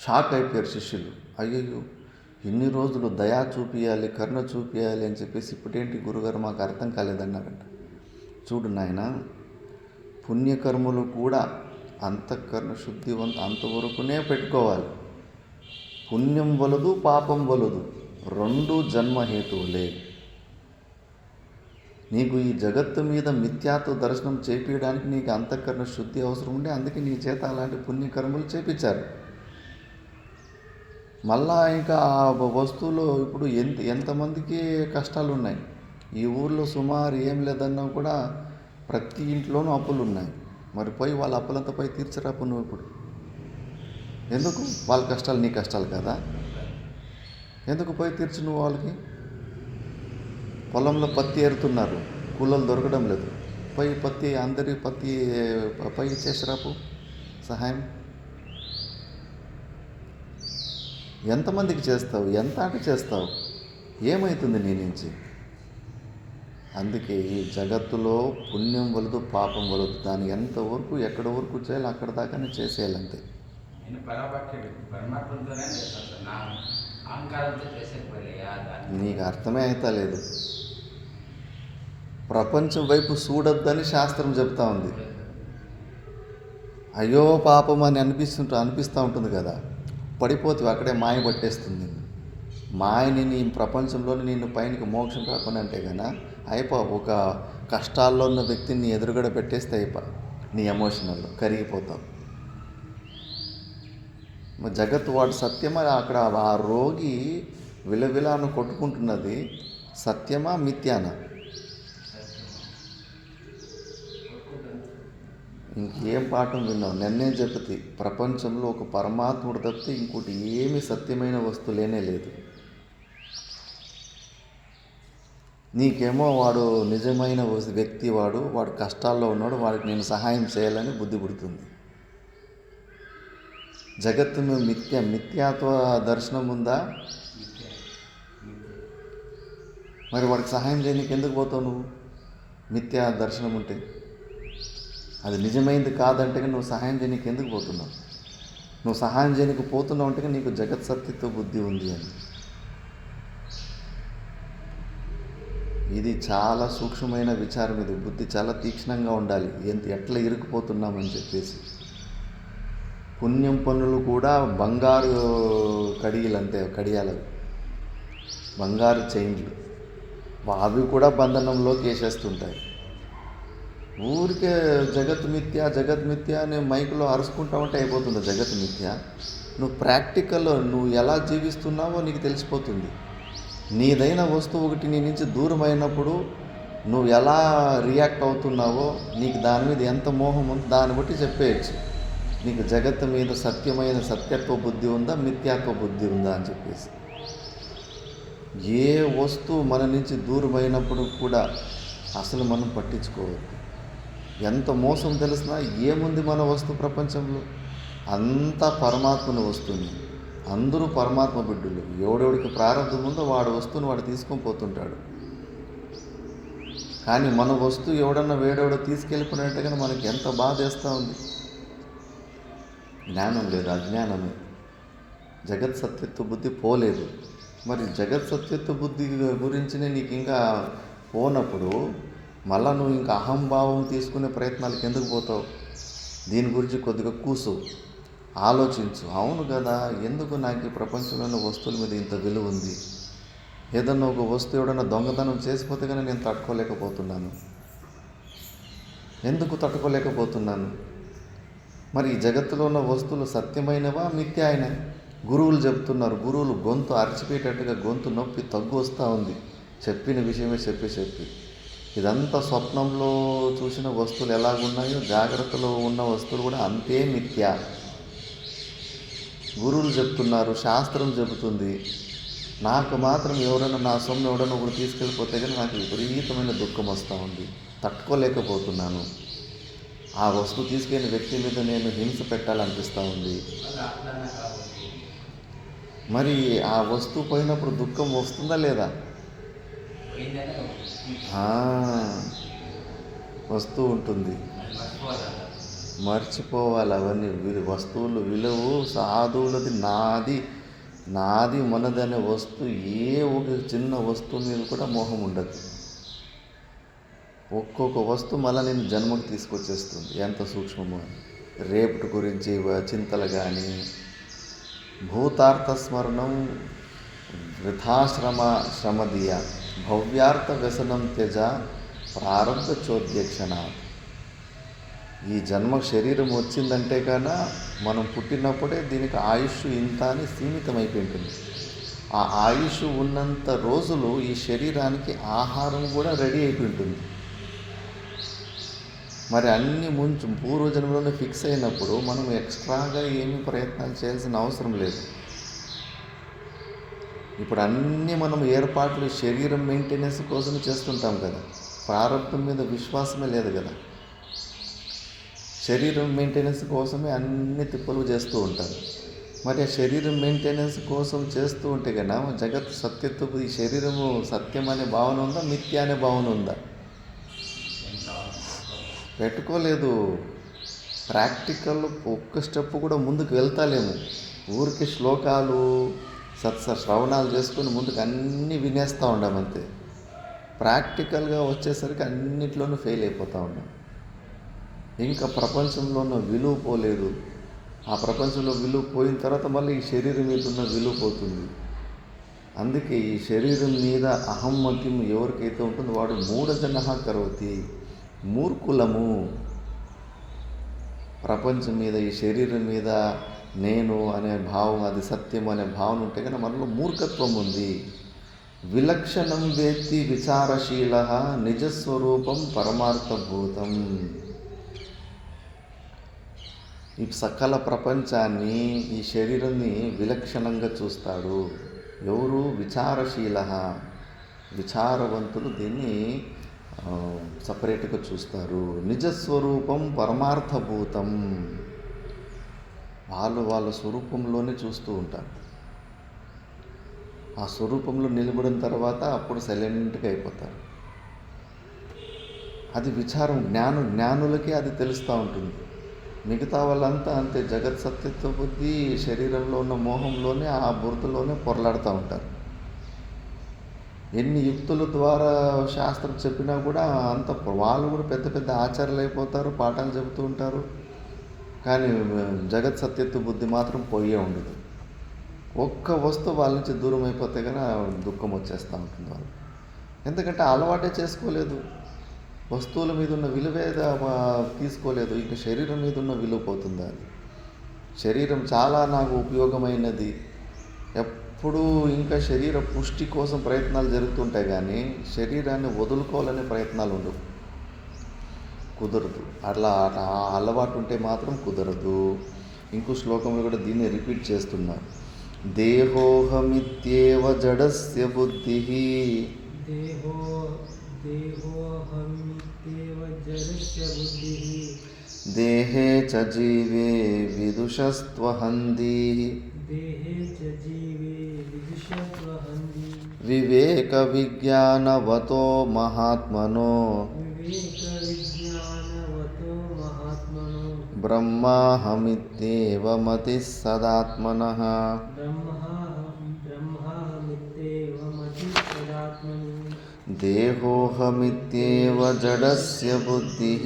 షాక్ అయిపోయారు శిష్యులు. అయ్యయ్యో, ఇన్ని రోజులు దయా చూపియాలి, కరుణ చూపియాలి అని చెప్పేసి ఇప్పుడేంటి గురుగారు మాకు అర్థం కాలేదన్నారంట. చూడు నాయన, పుణ్యకర్మలు కూడా అంతఃకరణ శుద్ధివంత అంతవరకునే పెట్టుకోవాలి. పుణ్యం వలదు, పాపం వలదు, రెండు జన్మహేతువులే. నీకు ఈ జగత్తు మీద మిథ్యాత్వ దర్శనం చేపించడానికి నీకు అంతఃకరణ శుద్ధి అవసరం ఉండే, అందుకే నీ చేత అలాంటి పుణ్యకర్మలు చేపించారు. మళ్ళా ఇంకా ఆ వస్తువులో ఇప్పుడు ఎంతమందికి కష్టాలు ఉన్నాయి. ఈ ఊర్లో సుమారు ఏం లేదన్నా కూడా ప్రతి ఇంట్లోనూ అప్పులు ఉన్నాయి. మరి పోయి వాళ్ళ అప్పులంతా పోయి తీర్చరాపు నువ్వు. ఇప్పుడు ఎందుకు? వాళ్ళ కష్టాలు నీ కష్టాలు కదా, ఎందుకు పోయి తీర్చు నువ్వు వాళ్ళకి? పొలంలో పత్తి ఏరుతున్నారు, కూలీలు దొరకడం లేదు, పోయి అందరి పత్తి పై చేసిరాపు సహాయం. ఎంతమందికి చేస్తావు? ఎంత ఆట చేస్తావు? ఏమవుతుంది నీ నుంచి? అందుకే ఈ జగత్తులో పుణ్యం వలదు, పాపం వలదు. దాన్ని ఎంతవరకు ఎక్కడి వరకు చేయాలి అక్కడ దాకానే చేసేయాలంతే. నీకు అర్థమే అవుతా లేదు. ప్రపంచం వైపు చూడొద్దని శాస్త్రం చెప్తా ఉంది. అయ్యో పాపం అని అనిపిస్తూ ఉంటుంది కదా, పడిపోతావు, అక్కడే మాయ పట్టేస్తుంది. మాయని నీ ప్రపంచంలోని నిన్ను పైనకి మోక్షం కాకుండా అంటే కన్నా ఒక కష్టాల్లో ఉన్న వ్యక్తిని నీ ఎదురుగడ పెట్టేస్తే నీ ఎమోషనల్లో కరిగిపోతావు. జగత్ వాడు సత్యమా? అక్కడ ఆ రోగి విలవిలాను కొట్టుకుంటున్నది సత్యమా మిథ్యానా? ఇంకేం పాఠం విన్నావు? నిన్నే చెప్తే ప్రపంచంలో ఒక పరమాత్ముడు తప్పితే ఇంకోటి ఏమి సత్యమైన వస్తువు లేనే లేదు. నీకేమో వాడు నిజమైన వ్యక్తి, వాడు కష్టాల్లో ఉన్నాడు, వాడికి నేను సహాయం చేయాలని బుద్ధి పుడుతుంది. జగత్తును మిథ్యాత్వ దర్శనం ఉందా? మరి వాడికి సహాయం చేయడానికి ఎందుకు పోతావు నువ్వు? మిథ్యా దర్శనం ఉంటే, అది నిజమైంది కాదంటే నువ్వు సహాయం చేయడానికి ఎందుకు పోతున్నావు? నువ్వు సహాయం చేయడానికి పోతున్నావు అంటే నీకు జగత్ సత్యత్వ బుద్ధి ఉంది అని. ఇది చాలా సూక్ష్మమైన విచారం. ఇది బుద్ధి చాలా తీక్ష్ణంగా ఉండాలి. ఎట్లా ఇరుక్కుపోతున్నామని చెప్పేసి. పుణ్యం పనులు కూడా బంగారు కడియలు, అంతే, కడియాలు, బంగారు చైన్లు, అవి కూడా బంధనంలోకి వేసేస్తుంటాయి. ఊరికే జగత్ మిథ్య అని మైకులో అరుచుకుంటా ఉంటే అయిపోతుంది జగత్ మిథ్య. నువ్వు ప్రాక్టికల్ నువ్వు ఎలా జీవిస్తున్నావో నీకు తెలిసిపోతుంది. నీదైన వస్తువు ఒకటి నీ నుంచి దూరం అయినప్పుడు నువ్వు ఎలా రియాక్ట్ అవుతున్నావో, నీకు దాని మీద ఎంత మోహం ఉందో దాన్ని బట్టి చెప్పేయచ్చు. నీకు జగత్తు మీద సత్యమైన సత్యత్వ బుద్ధి ఉందా, మిథ్యాత్వ బుద్ధి ఉందా అని చెప్పేసి. ఏ వస్తువు మన నుంచి దూరం అయినప్పుడు కూడా అసలు మనం పట్టించుకోవద్దు. ఎంత మోసం తెలిసినా ఏముంది మన వస్తు ప్రపంచంలో? అంతా పరమాత్మని వస్తుంది. అందరూ పరమాత్మ బిడ్డలు. ఎవడెవడికి ప్రారంభం ఉందో వాడు వస్తువుని వాడు తీసుకొని పోతుంటాడు. కానీ మన వస్తువు ఎవడన్నా వేడెవడో తీసుకెళ్ళిపోయినట్టుగా మనకి ఎంత బాధ వేస్తూ ఉంది. జ్ఞానం లేదు, అజ్ఞానమే. జగత్ సత్యత్వ బుద్ధి పోలేదు. మరి జగత్ సత్యత్వ బుద్ధి గురించినే నీకు ఇంకా పోనప్పుడు మళ్ళా నువ్వు ఇంకా అహంభావం తీసుకునే ప్రయత్నాలకు ఎందుకు పోతావు? దీని గురించి కొద్దిగా కూసు, ఆలోచించు. అవును కదా, ఎందుకు నాకు ఈ ప్రపంచంలోని వస్తువుల మీద ఇంత విలువ ఉంది? ఏదన్నా ఒక వస్తువు ఎవడన్నా దొంగతనం చేసిపోతే కానీ నేను తట్టుకోలేకపోతున్నాను. ఎందుకు తట్టుకోలేకపోతున్నాను? మరి ఈ జగత్తులో ఉన్న వస్తువులు సత్యమైనవా, మిథ్య అయినా? గురువులు చెప్తున్నారు. గురువులు గొంతు అరిచిపోయేటట్టుగా గొంతు నొప్పి తగ్గు వస్తూ ఉంది, చెప్పిన విషయమే చెప్పి. ఇదంతా స్వప్నంలో చూసిన వస్తువులు ఎలాగున్నాయో జాగ్రత్తలో ఉన్న వస్తువులు కూడా అంతే మిథ్య. గురువులు చెప్తున్నారు, శాస్త్రం చెబుతుంది. నాకు మాత్రం ఎవరైనా నా సొమ్ము ఎవడన్నా ఒకటి తీసుకెళ్ళిపోతే కానీ నాకు విపరీతమైన దుఃఖం వస్తూ ఉంది, తట్టుకోలేకపోతున్నాను. ఆ వస్తువు తీసుకెళ్ళిన వ్యక్తి మీద నేను హింస పెట్టాలనిపిస్తూ ఉంది. మరి ఆ వస్తువు పోయినప్పుడు దుఃఖం వస్తుందా లేదా? వస్తూ ఉంటుంది. మర్చిపోవాలి అవన్నీ. వస్తువులు విలువ, సాధువులది నాది మనది అనే వస్తువు, ఏ ఒక చిన్న వస్తువు మీద కూడా మోహం ఉండదు. ఒక్కొక్క వస్తువు మళ్ళీ నేను జన్మకు తీసుకొచ్చేస్తుంది. ఎంత సూక్ష్మమో. రేపటి గురించి చింతలు కానీ, భూతార్థ స్మరణం వృథాశ్రమదీయ భవ్యార్థ వ్యసనం త్యజ ప్రారంభ చోద్యక్షణాత్. ఈ జన్మ శరీరం వచ్చిందంటే కన్నా మనం పుట్టినప్పుడే దీనికి ఆయుష్ ఇంత అని సీమితమైపోయి ఉంటుంది. ఆ ఆయుష్ ఉన్నంత రోజులు ఈ శరీరానికి ఆహారం కూడా రెడీ అయిపోయి ఉంటుంది. మరి అన్ని పూర్వజన్మలోనే ఫిక్స్ అయినప్పుడు మనం ఎక్స్ట్రాగా ఏమీ ప్రయత్నాలు చేయాల్సిన అవసరం లేదు. ఇప్పుడు అన్నీ మనం ఏర్పాట్లు శరీరం మెయింటెనెన్స్ కోసం చేస్తుంటాం కదా. ప్రారంభం మీద విశ్వాసమే లేదు కదా. శరీరం మెయింటెనెన్స్ కోసమే అన్ని తిప్పలు చేస్తూ ఉంటారు. మరి ఆ శరీరం మెయింటెనెన్స్ కోసం చేస్తూ ఉంటే కన్నా జగత్ సత్యత్వపు ఈ శరీరము సత్యం అనే భావన ఉందా, మిథ్య అనే భావన ఉందా? పెట్టుకోలేదు. ప్రాక్టికల్ ఒక్క స్టెప్ కూడా ముందుకు వెళ్తాలేము. ఊరికి శ్లోకాలు శ్రవణాలు చేసుకొని ముందుకు అన్నీ వినేస్తూ ఉన్నాం అంతే. ప్రాక్టికల్గా వచ్చేసరికి అన్నిట్లోనూ ఫెయిల్ అయిపోతూ ఉన్నాం. ఇంకా ప్రపంచంలో ఉన్న విలువ పోలేదు. ఆ ప్రపంచంలో విలువ పోయిన తర్వాత మళ్ళీ ఈ శరీరం మీద ఉన్న విలువ పోతుంది. అందుకే ఈ శరీరం మీద అహమ్మత్యం ఎవరికైతే ఉంటుందో వాడు మూఢజనః కరోతి, మూర్ఖులము. ప్రపంచం మీద ఈ శరీరం మీద నేను అనే భావం, అది సత్యం అనే భావన ఉంటే కనుక మనలో మూర్ఖత్వం ఉంది. విలక్షణం వేత్తి విచారశీల నిజస్వరూపం పరమార్థభూతం. ఈ సకల ప్రపంచాన్ని, ఈ శరీరాన్ని విలక్షణంగా చూస్తాడు ఎవరు? విచారశీల, విచారవంతులు దీన్ని సపరేట్గా చూస్తారు. నిజస్వరూపం పరమార్థభూతం, వాళ్ళ స్వరూపంలోనే చూస్తూ ఉంటారు. ఆ స్వరూపంలో నిలబడిన తర్వాత అప్పుడు సైలెంట్గా అయిపోతారు. అది విచారం. జ్ఞానులకి అది తెలుస్తూ ఉంటుంది. మిగతా వాళ్ళంతా అంతే. జగత్ సత్యత్వ బుద్ధి శరీరంలో ఉన్న మోహంలోనే, ఆ బురదలోనే పొరలాడుతూ ఉంటారు. ఎన్ని యుక్తుల ద్వారా శాస్త్రం చెప్పినా కూడా అంత వాళ్ళు కూడా పెద్ద పెద్ద ఆచార్యులు అయిపోతారు, పాఠాలు చెబుతూ ఉంటారు. కానీ జగత్ సత్యత్వ బుద్ధి మాత్రం పోయే ఉండదు. ఒక్క వస్తువు వాళ్ళ నుంచి దూరం అయిపోతే కానీ దుఃఖం వచ్చేస్తూ ఉంటుంది వాళ్ళు. ఎందుకంటే అలవాటే చేసుకోలేదు. వస్తువుల మీద ఉన్న విలువే తీసుకోలేదు. ఇంకా శరీరం మీద ఉన్న విలువ పోతుందా? అది శరీరం చాలా నాకు ఉపయోగమైనది. ఎప్పుడూ ఇంకా శరీర పుష్టి కోసం ప్రయత్నాలు జరుగుతుంటాయి కానీ శరీరాన్ని వదులుకోవాలనే ప్రయత్నాలు ఉండవు. కుదరదు. అట్లా అలవాటు ఉంటే మాత్రం కుదరదు. ఇంకో శ్లోకంలో కూడా దీన్ని రిపీట్ చేస్తున్నారు. దేహోహమిత్యేవ జడస్య బుద్ధి देहोऽहमित्येव जडस्य बुद्धिः देहे च जीवे विदुषस्त्वहन्ति देहे च जीवे विदुषत्वहन्ति विवेकविज्ञानवतो महात्मनो विवेकविज्ञानवतो महात्मनो ब्रह्माहमित्येव मतिः सदात्मनः ब्रह्माहमित्येव मतिः सदात्मनि देहोऽहमित्येव जडस्य बुद्धिः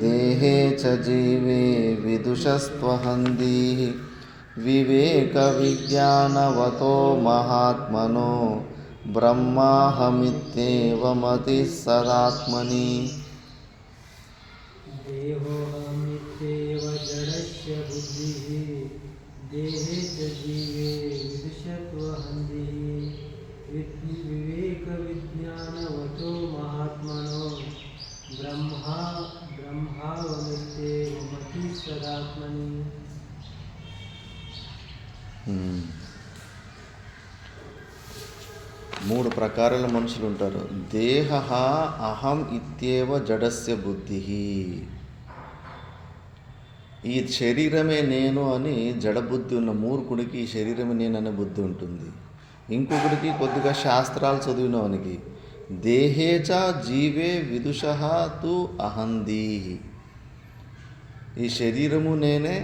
देहे च जीवे विदुषस्त्वहन्ति विवेकविज्ञानवतो महात्मनो ब्रह्माहमित्येव मतिः सदात्मनि देहोऽहमित्येव जडस्य बुद्धिः देहे च जीवे विदुषत्वहन्ति विवेकविज्ञानवतो महात्मनो ब्रह्मावमित्येव मतिः सदात्मनि మూడు ప్రకారాల మనుషులు ఉంటారు. దేహ అహం ఇత్యేవ జడస్య బుద్ధి. ఈ శరీరమే నేను అని జడబుద్ధి ఉన్న మూర్ఖుడికి ఈ శరీరమే నేను అనే బుద్ధి ఉంటుంది. ఇంకొకడికి కొద్దిగా శాస్త్రాలు చదివినవానికి దేహేచ జీవే విదుష తు అహంది. ఈ శరీరము నేనే,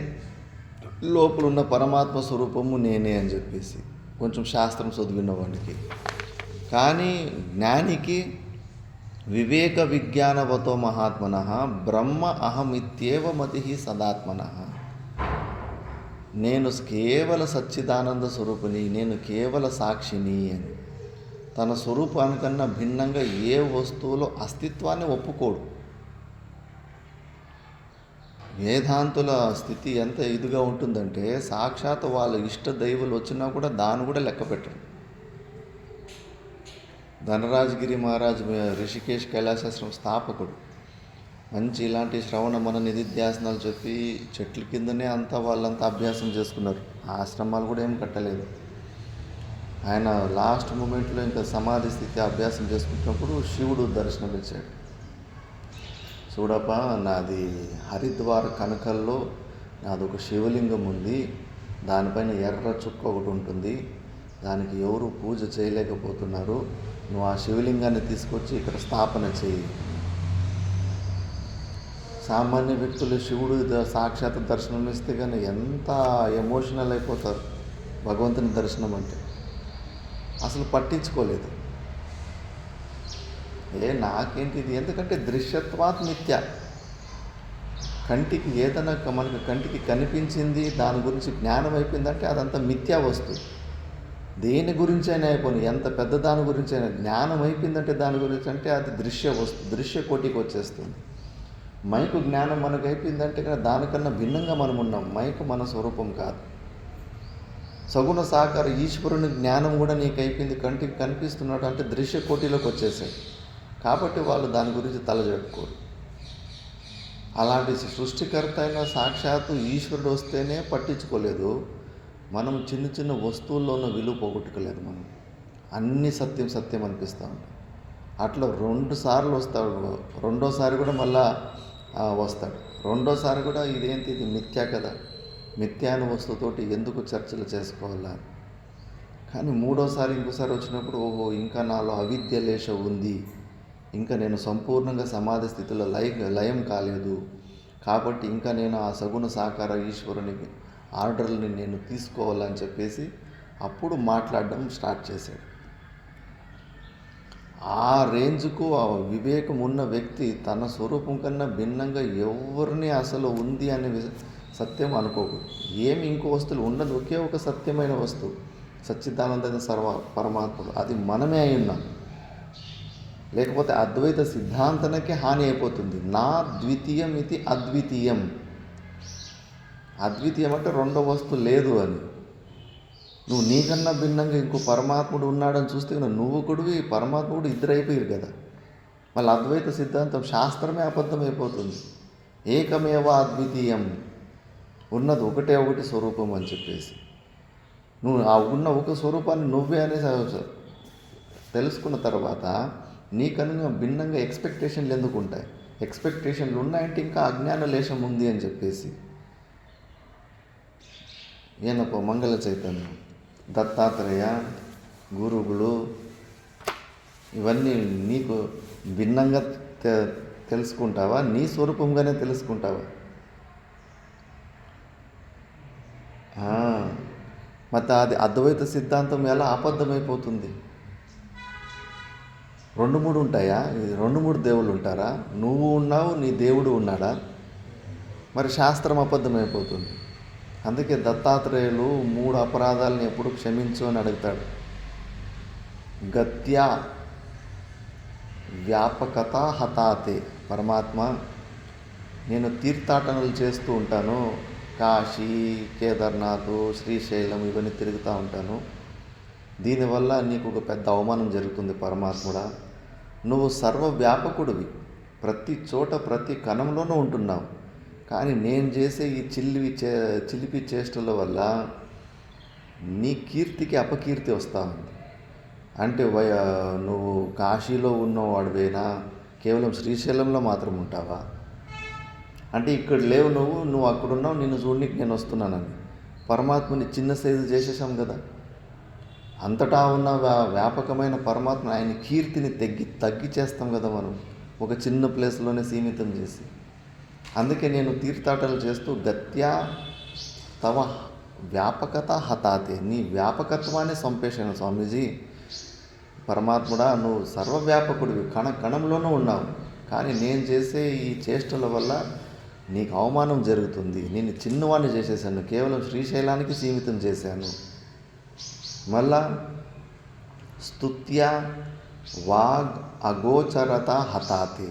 లోపల ఉన్న పరమాత్మ స్వరూపము నేనే అని చెప్పేసి కొంచెం శాస్త్రం చదివిన వాడికి. కానీ జ్ఞానికి వివేక విజ్ఞానవతో మహాత్మన బ్రహ్మ అహమిత్యేవ మతి సదాత్మన. నేను కేవల సచ్చిదానంద స్వరూపిణి, నేను కేవల సాక్షిని అని తన స్వరూపానికన్నా భిన్నంగా ఏ వస్తువులో అస్తిత్వాన్ని ఒప్పుకోడు. వేదాంతుల స్థితి ఎంత ఇదిగా ఉంటుందంటే సాక్షాత్ వాళ్ళ ఇష్ట దైవులు వచ్చినా కూడా దాన్ని కూడా లెక్క పెట్టరు. ధనరాజగిరి మహారాజ్ రిషికేశ్ కైలాసాశ్రమం స్థాపకుడు. మంచి ఇలాంటి శ్రవణ మన నిధిధ్యాసనాలు చెప్పి చెట్ల కిందనే అంతా వాళ్ళంతా అభ్యాసం చేసుకున్నారు. ఆశ్రమాలు కూడా ఏం కట్టలేదు. ఆయన లాస్ట్ మూమెంట్లో ఇంకా సమాధి స్థితి అభ్యాసం చేసుకుంటున్నప్పుడు శివుడు దర్శనం ఇచ్చాడు. చూడప్ప, నాది హరిద్వార్ కనకల్లో నాదొక శివలింగం ఉంది, దానిపైన ఎర్ర చుక్క ఒకటి ఉంటుంది, దానికి ఎవరు పూజ చేయలేకపోతున్నారు, నువ్వు ఆ శివలింగాన్ని తీసుకొచ్చి ఇక్కడ స్థాపన చేయి. సామాన్య వ్యక్తులు శివుడు సాక్షాత్ దర్శనం ఇస్తే కానీ ఎంత ఎమోషనల్ అయిపోతారు భగవంతుని దర్శనం అంటే. అసలు పట్టించుకోలేదు. నాకేంటి ఇది, ఎందుకంటే దృశ్యత్వాత్ మిథ్య. కంటికి ఏదైనా మనకు కంటికి కనిపించింది, దాని గురించి జ్ఞానం అయిపోయిందంటే అదంతా మిథ్యా వస్తువు. దేని గురించి అయినా అయిపోయింది, ఎంత పెద్ద దాని గురించి అయినా జ్ఞానం అయిపోయిందంటే దాని గురించి అంటే అది దృశ్య వస్తువు, దృశ్య కోటికి వచ్చేస్తుంది. మైకు జ్ఞానం మనకు అయిపోయిందంటే కానీ దానికన్నా భిన్నంగా మనం ఉన్నాం. మైకు మన స్వరూపం కాదు. సగుణ సాకార ఈశ్వరుని జ్ఞానం కూడా నీకు అయిపోయింది, కంటికి కనిపిస్తున్నాడు అంటే దృశ్య కోటిలోకి వచ్చేసాడు. కాబట్టి వాళ్ళు దాని గురించి తలజెప్పుకోరు. అలాంటి సృష్టికర్త అయిన సాక్షాత్తు ఈశ్వరుడు వస్తేనే పట్టించుకోలేదు. మనం చిన్న చిన్న వస్తువుల్లో ఉన్న విలువ పోగొట్టుకోలేదు. మనం అన్ని సత్యం సత్యం అనిపిస్తూ ఉంటాం. అట్లా 2 సార్లు వస్తాడు, రెండోసారి కూడా మళ్ళా వస్తాడు. రెండోసారి కూడా ఇదేంటి, ఇది మిథ్యా కదా, మిథ్యాను వస్తువుతోటి ఎందుకు చర్చలు చేసుకోవాలా. కానీ మూడోసారి ఇంకోసారి వచ్చినప్పుడు ఓహో ఇంకా నాలో అవిద్య లేశ ఉంది, ఇంకా నేను సంపూర్ణంగా సమాధి స్థితిలో లయం కాలేదు, కాబట్టి ఇంకా నేను ఆ సగుణ సాకార ఈశ్వరునికి ఆర్డర్ని నేను తీసుకోవాలని చెప్పేసి అప్పుడు మాట్లాడడం స్టార్ట్ చేశాడు. ఆ రేంజ్కు ఆ వివేకం ఉన్న వ్యక్తి తన స్వరూపం కన్నా భిన్నంగా ఎవరిని అసలు ఉంది అనే సత్యం అనుకోకూడదు. ఏమి ఇంకో వస్తువులు ఉన్నది ఒకే ఒక సత్యమైన వస్తువు, సచ్చిదానంద పరమాత్ముడు. అది మనమే అయి ఉన్నాం. లేకపోతే అద్వైత సిద్ధాంతానికే హాని అయిపోతుంది. నా ద్వితీయం ఇది అద్వితీయం. అద్వితీయం అంటే రెండో వస్తువు లేదు అని. నువ్వు నీకన్నా భిన్నంగా ఇంకో పరమాత్ముడు ఉన్నాడని చూస్తే నువ్వు కొడువి పరమాత్ముడు ఇద్దరు అయిపోయారు కదా. మళ్ళీ అద్వైత సిద్ధాంతం శాస్త్రమే అబద్ధం అయిపోతుంది. ఏకమేవ అద్వితీయం, ఉన్నది ఒకటే ఒకటి స్వరూపం అని చెప్పేసి నువ్వు ఆ ఉన్న ఒక స్వరూపాన్ని నువ్వే అనేసి తెలుసుకున్న తర్వాత నీకన్నా భిన్నంగా ఎక్స్పెక్టేషన్లు ఎందుకు ఉంటాయి? ఎక్స్పెక్టేషన్లు ఉన్నాయంటే ఇంకా అజ్ఞాన లేశం ఉంది అని చెప్పేసి. ఈయనకు మంగళ చైతన్యం, దత్తాత్రేయ, గురువులు ఇవన్నీ నీకు భిన్నంగా తెలుసుకుంటావా? నీ స్వరూపంగానే తెలుసుకుంటావా? మరి అది అద్వైత సిద్ధాంతం ఎలా అబద్ధమైపోతుంది? 2-3 ఉంటాయా? 2-3 దేవుళ్ళు ఉంటారా? నువ్వు ఉన్నావు, నీ దేవుడు ఉన్నాడా? మరి శాస్త్రం అబద్ధమైపోతుంది. అందుకే దత్తాత్రేయులు 3 అపరాధాలను ఎప్పుడు క్షమించు అని అడుగుతాడు. గత్య వ్యాపకత హతాతే. పరమాత్మ, నేను తీర్థాటనలు చేస్తూ ఉంటాను, కాశీ, కేదార్నాథ్, శ్రీశైలం ఇవన్నీ తిరుగుతూ ఉంటాను. దీనివల్ల నీకు ఒక పెద్ద అవమానం జరుగుతుంది పరమాత్ముడా. నువ్వు సర్వవ్యాపకుడివి, ప్రతి చోట ప్రతి కణంలోనూ ఉంటున్నావు. కానీ నేను చేసే ఈ చిలిపి చేష్టల వల్ల నీ కీర్తికి అపకీర్తి వస్తూ ఉంది. అంటే నువ్వు కాశీలో ఉన్నవాడివేనా? కేవలం శ్రీశైలంలో మాత్రం ఉంటావా? అంటే ఇక్కడ లేవు, నువ్వు అక్కడున్నావు, నిన్ను చూడడానికి నేను వస్తున్నానని. పరమాత్మని చిన్న సైజు చేసేసాం కదా. అంతటా ఉన్న వ్యాపకమైన పరమాత్మ ఆయన కీర్తిని తగ్గి చేస్తాం కదా మనం, ఒక చిన్న ప్లేస్లోనే సీమితం చేసి. అందుకే నేను తీర్థాటలు చేస్తూ గత్యా తవ వ్యాపకత హతాతే, నీ వ్యాపకత్వాన్ని చంపేశాను స్వామీజీ. పరమాత్ముడా, నువ్వు సర్వవ్యాపకుడివి, కణంలోనూ ఉన్నావు. కానీ నేను చేసే ఈ చేష్టల వల్ల నీకు అవమానం జరుగుతుంది. నేను చిన్నవాడిని చేసేసాను, కేవలం శ్రీశైలానికి సీమితం చేశాను. మళ్ళా స్తుత్య వాగ్ అగోచరత హతాతి,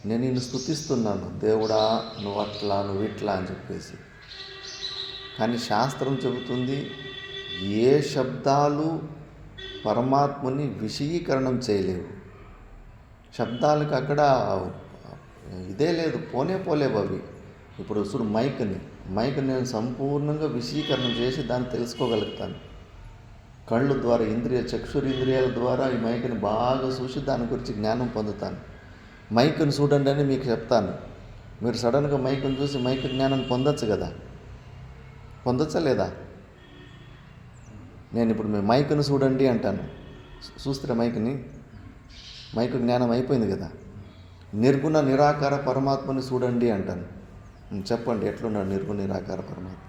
నేను నిన్ను స్తుతిస్తున్నాను, దేవుడా నువ్వు అట్లా నువ్వు ఇట్లా అని చెప్పేసి. కానీ శాస్త్రం చెబుతుంది ఏ శబ్దాలు పరమాత్మని విషయీకరణం చేయలేవు. శబ్దాలకు అక్కడ ఇదే లేదు, పోలేవు అవి. ఇప్పుడు చూడు మైక్ నేను సంపూర్ణంగా విషయీకరణం చేసి దాన్ని తెలుసుకోగలుగుతాను. కళ్ళు ద్వారా చక్షురింద్రియాల ద్వారా ఈ మైక్ని బాగా చూసి దాని గురించి జ్ఞానం పొందుతాను. మైక్ని చూడండి అని మీకు చెప్తాను, మీరు సడన్గా మైక్ని చూసి మైక్ జ్ఞానం పొందొచ్చు కదా, పొందొచ్చా లేదా? నేను ఇప్పుడు మీ మైక్ని చూడండి అంటాను, చూస్తే మైక్ జ్ఞానం అయిపోయింది కదా. నిర్గుణ నిరాకార పరమాత్మని చూడండి అంటాను, చెప్పండి ఎట్లున్నాడు నిర్గుణ నిరాకార పరమాత్మ?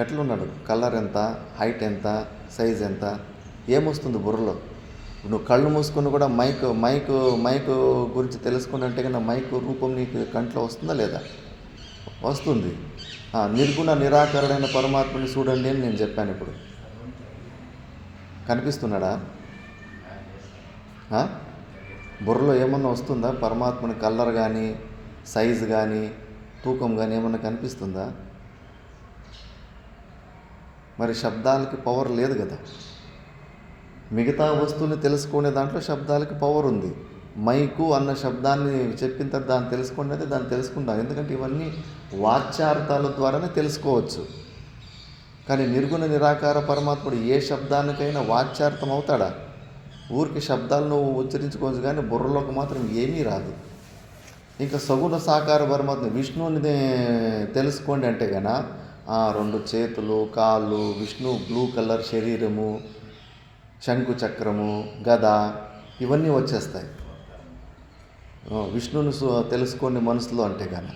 ఎట్లున్నాడు? కలర్ ఎంత, హైట్ ఎంత, సైజ్ ఎంత, ఏమొస్తుంది బుర్రలో? నువ్వు కళ్ళు మూసుకొని కూడా మైక్ గురించి తెలుసుకున్నట్టే కన్నా మైక్ రూపం నీకు కంట్లో వస్తుందా లేదా? వస్తుంది. నిర్గుణ నిరాకరణైన పరమాత్మని చూడండి అని నేను చెప్పాను. ఇప్పుడు కనిపిస్తున్నాడా? బుర్రలో ఏమన్నా వస్తుందా? పరమాత్మని కలర్ కానీ, సైజు కానీ, తూకం కానీ ఏమన్నా కనిపిస్తుందా? మరి శబ్దాలకి పవర్ లేదు కదా. మిగతా వస్తువుని తెలుసుకునే దాంట్లో శబ్దాలకి పవర్ ఉంది. మైకు అన్న శబ్దాన్ని చెప్పిన తర్వాత దాన్ని తెలుసుకునేది దాన్ని తెలుసుకుంటాం, ఎందుకంటే ఇవన్నీ వాచ్యార్థాల ద్వారానే తెలుసుకోవచ్చు. కానీ నిర్గుణ నిరాకార పరమాత్ముడు ఏ శబ్దానికైనా వాచ్యార్థం అవుతాడా? ఊరికి శబ్దాలు నువ్వు ఉచ్చరించుకోవచ్చు, కానీ బుర్రలోకి మాత్రం ఏమీ రాదు. ఇంకా సగుణ సాకార పరమాత్మ విష్ణువుని తెలుసుకోండి అంటే కన్నా 2 చేతులు, కాళ్ళు, విష్ణు బ్లూ కలర్ శరీరము, శంకు చక్రము, గద ఇవన్నీ వచ్చేస్తాయి. విష్ణుని తెలుసుకోండి మనసులో అంటే కానీ.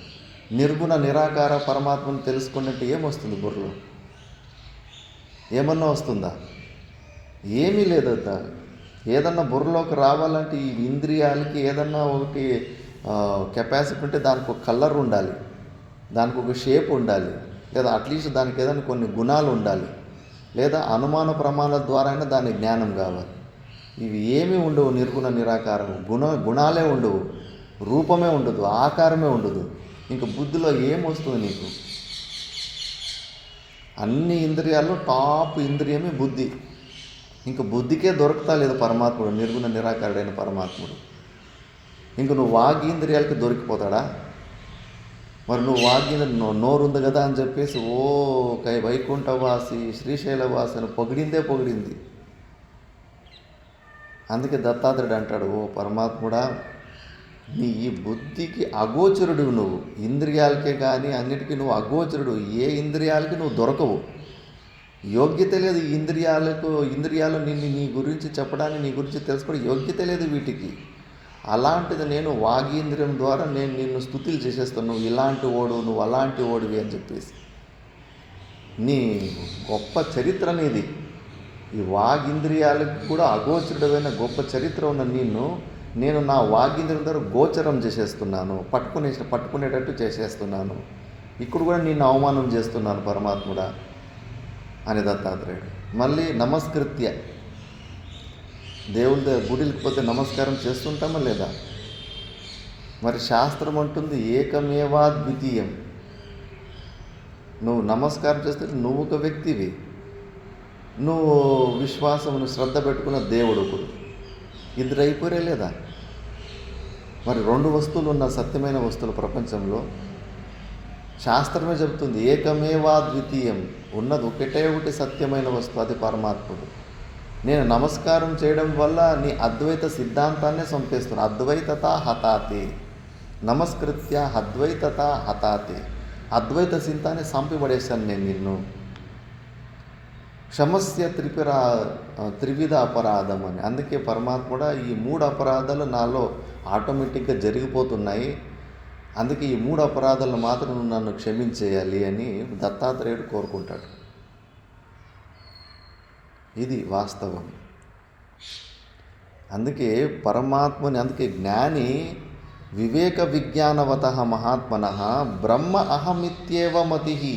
నిర్గుణ నిరాకార పరమాత్మను తెలుసుకోండి అంటే ఏమొస్తుంది బుర్రలో? ఏమన్నా వస్తుందా? ఏమీ లేదు. ఏదన్నా బుర్రలోకి రావాలంటే ఈ ఇంద్రియాలకి ఏదన్నా ఒకటి కెపాసిటీ ఉంటే దానికి ఒక కలర్ ఉండాలి, దానికి ఒక షేప్ ఉండాలి, లేదా అట్లీస్ట్ దానికి ఏదైనా కొన్ని గుణాలు ఉండాలి, లేదా అనుమాన ప్రమాణాల ద్వారా అయినా దాని జ్ఞానం కావాలి. ఇవి ఏమీ ఉండవు నిర్గుణ నిరాకారం. గుణాలే ఉండవు, రూపమే ఉండదు, ఆకారమే ఉండదు. ఇంక బుద్ధిలో ఏమొస్తుంది నీకు? అన్ని ఇంద్రియాల్లో టాప్ ఇంద్రియమే బుద్ధి. ఇంక బుద్ధికే దొరుకుతా లేదు పరమాత్ముడు, నిర్గుణ నిరాకారుడైన పరమాత్ముడు. ఇంక నువ్వు వాగీంద్రియాలకి దొరికిపోతాడా? మరి నువ్వు వాగిన నోరు ఉంది కదా అని చెప్పేసి ఓ వైకుంఠవాసి శ్రీశైలవాసి అని పొగిడింది. అందుకే దత్తాత్రేయుడు అంటాడు, ఓ పరమాత్ముడా, నీ ఈ బుద్ధికి అగోచరుడు నువ్వు, ఇంద్రియాలకే కానీ అన్నిటికీ నువ్వు అగోచరుడు. ఏ ఇంద్రియాలకి నువ్వు దొరకవు, యోగ్యత లేదు. ఇంద్రియాలు నీ గురించి చెప్పడానికి, నీ గురించి తెలుసుకోవడం యోగ్యత లేదు వీటికి. అలాంటిది నేను వాగీంద్రియం ద్వారా నేను నిన్ను స్తుతులు చేసేస్తాను, నువ్వు ఇలాంటి ఓడు, నువ్వు అలాంటి ఓడివి అని చెప్పేసి. నీ గొప్ప చరిత్ర అనేది, ఈ వాగింద్రియాలకు కూడా అగోచరుడమైన గొప్ప చరిత్ర ఉన్న నేను నా వాగింద్రియం ద్వారా గోచరం చేసేస్తున్నాను, పట్టుకునేటట్టు చేసేస్తున్నాను. ఇప్పుడు కూడా నిన్ను అవమానం చేస్తున్నాను పరమాత్ముడా అని దత్తాత్రేయుడు. మళ్ళీ నమస్కృత్య, దేవుడి గుడికి పోతే నమస్కారం చేస్తుంటామా లేదా? మరి శాస్త్రం అంటుంది ఏకమేవాద్వితీయం. నువ్వు నమస్కారం చేస్తే నువ్వు ఒక వ్యక్తివి, నువ్వు విశ్వాసమును శ్రద్ధ పెట్టుకున్న దేవుడు ఒకడు, ఇద్దరు అయిపోరే లేదా? మరి రెండు వస్తువులు ఉన్న సత్యమైన వస్తువులు ప్రపంచంలో శాస్త్రమే చెబుతుంది ఏకమేవాద్వితీయం, ఉన్నది ఒకటి సత్యమైన వస్తువు, అది పరమాత్ముడు. నేను నమస్కారం చేయడం వల్ల నీ అద్వైత సిద్ధాంతాన్నే చంపేస్తున్నాను. అద్వైతత హతాతి, నమస్కృత్య అద్వైతత హతాతి, అద్వైత సిద్ధాన్ని చంపిపడేశాను నేను నిన్ను. క్షమస్య త్రివిధ అపరాధం అని. అందుకే పరమాత్ముడా, ఈ 3 అపరాధాలు నాలో ఆటోమేటిక్గా జరిగిపోతున్నాయి, అందుకే ఈ 3 అపరాధాలను మాత్రం నువ్వు నన్ను క్షమించేయాలి అని దత్తాత్రేయుడు కోరుకుంటాడు. ఇది వాస్తవం. అందుకే పరమాత్మని, అందుకే జ్ఞాని వివేక విజ్ఞానవత మహాత్మన బ్రహ్మ అహమిత్యేవ మతి,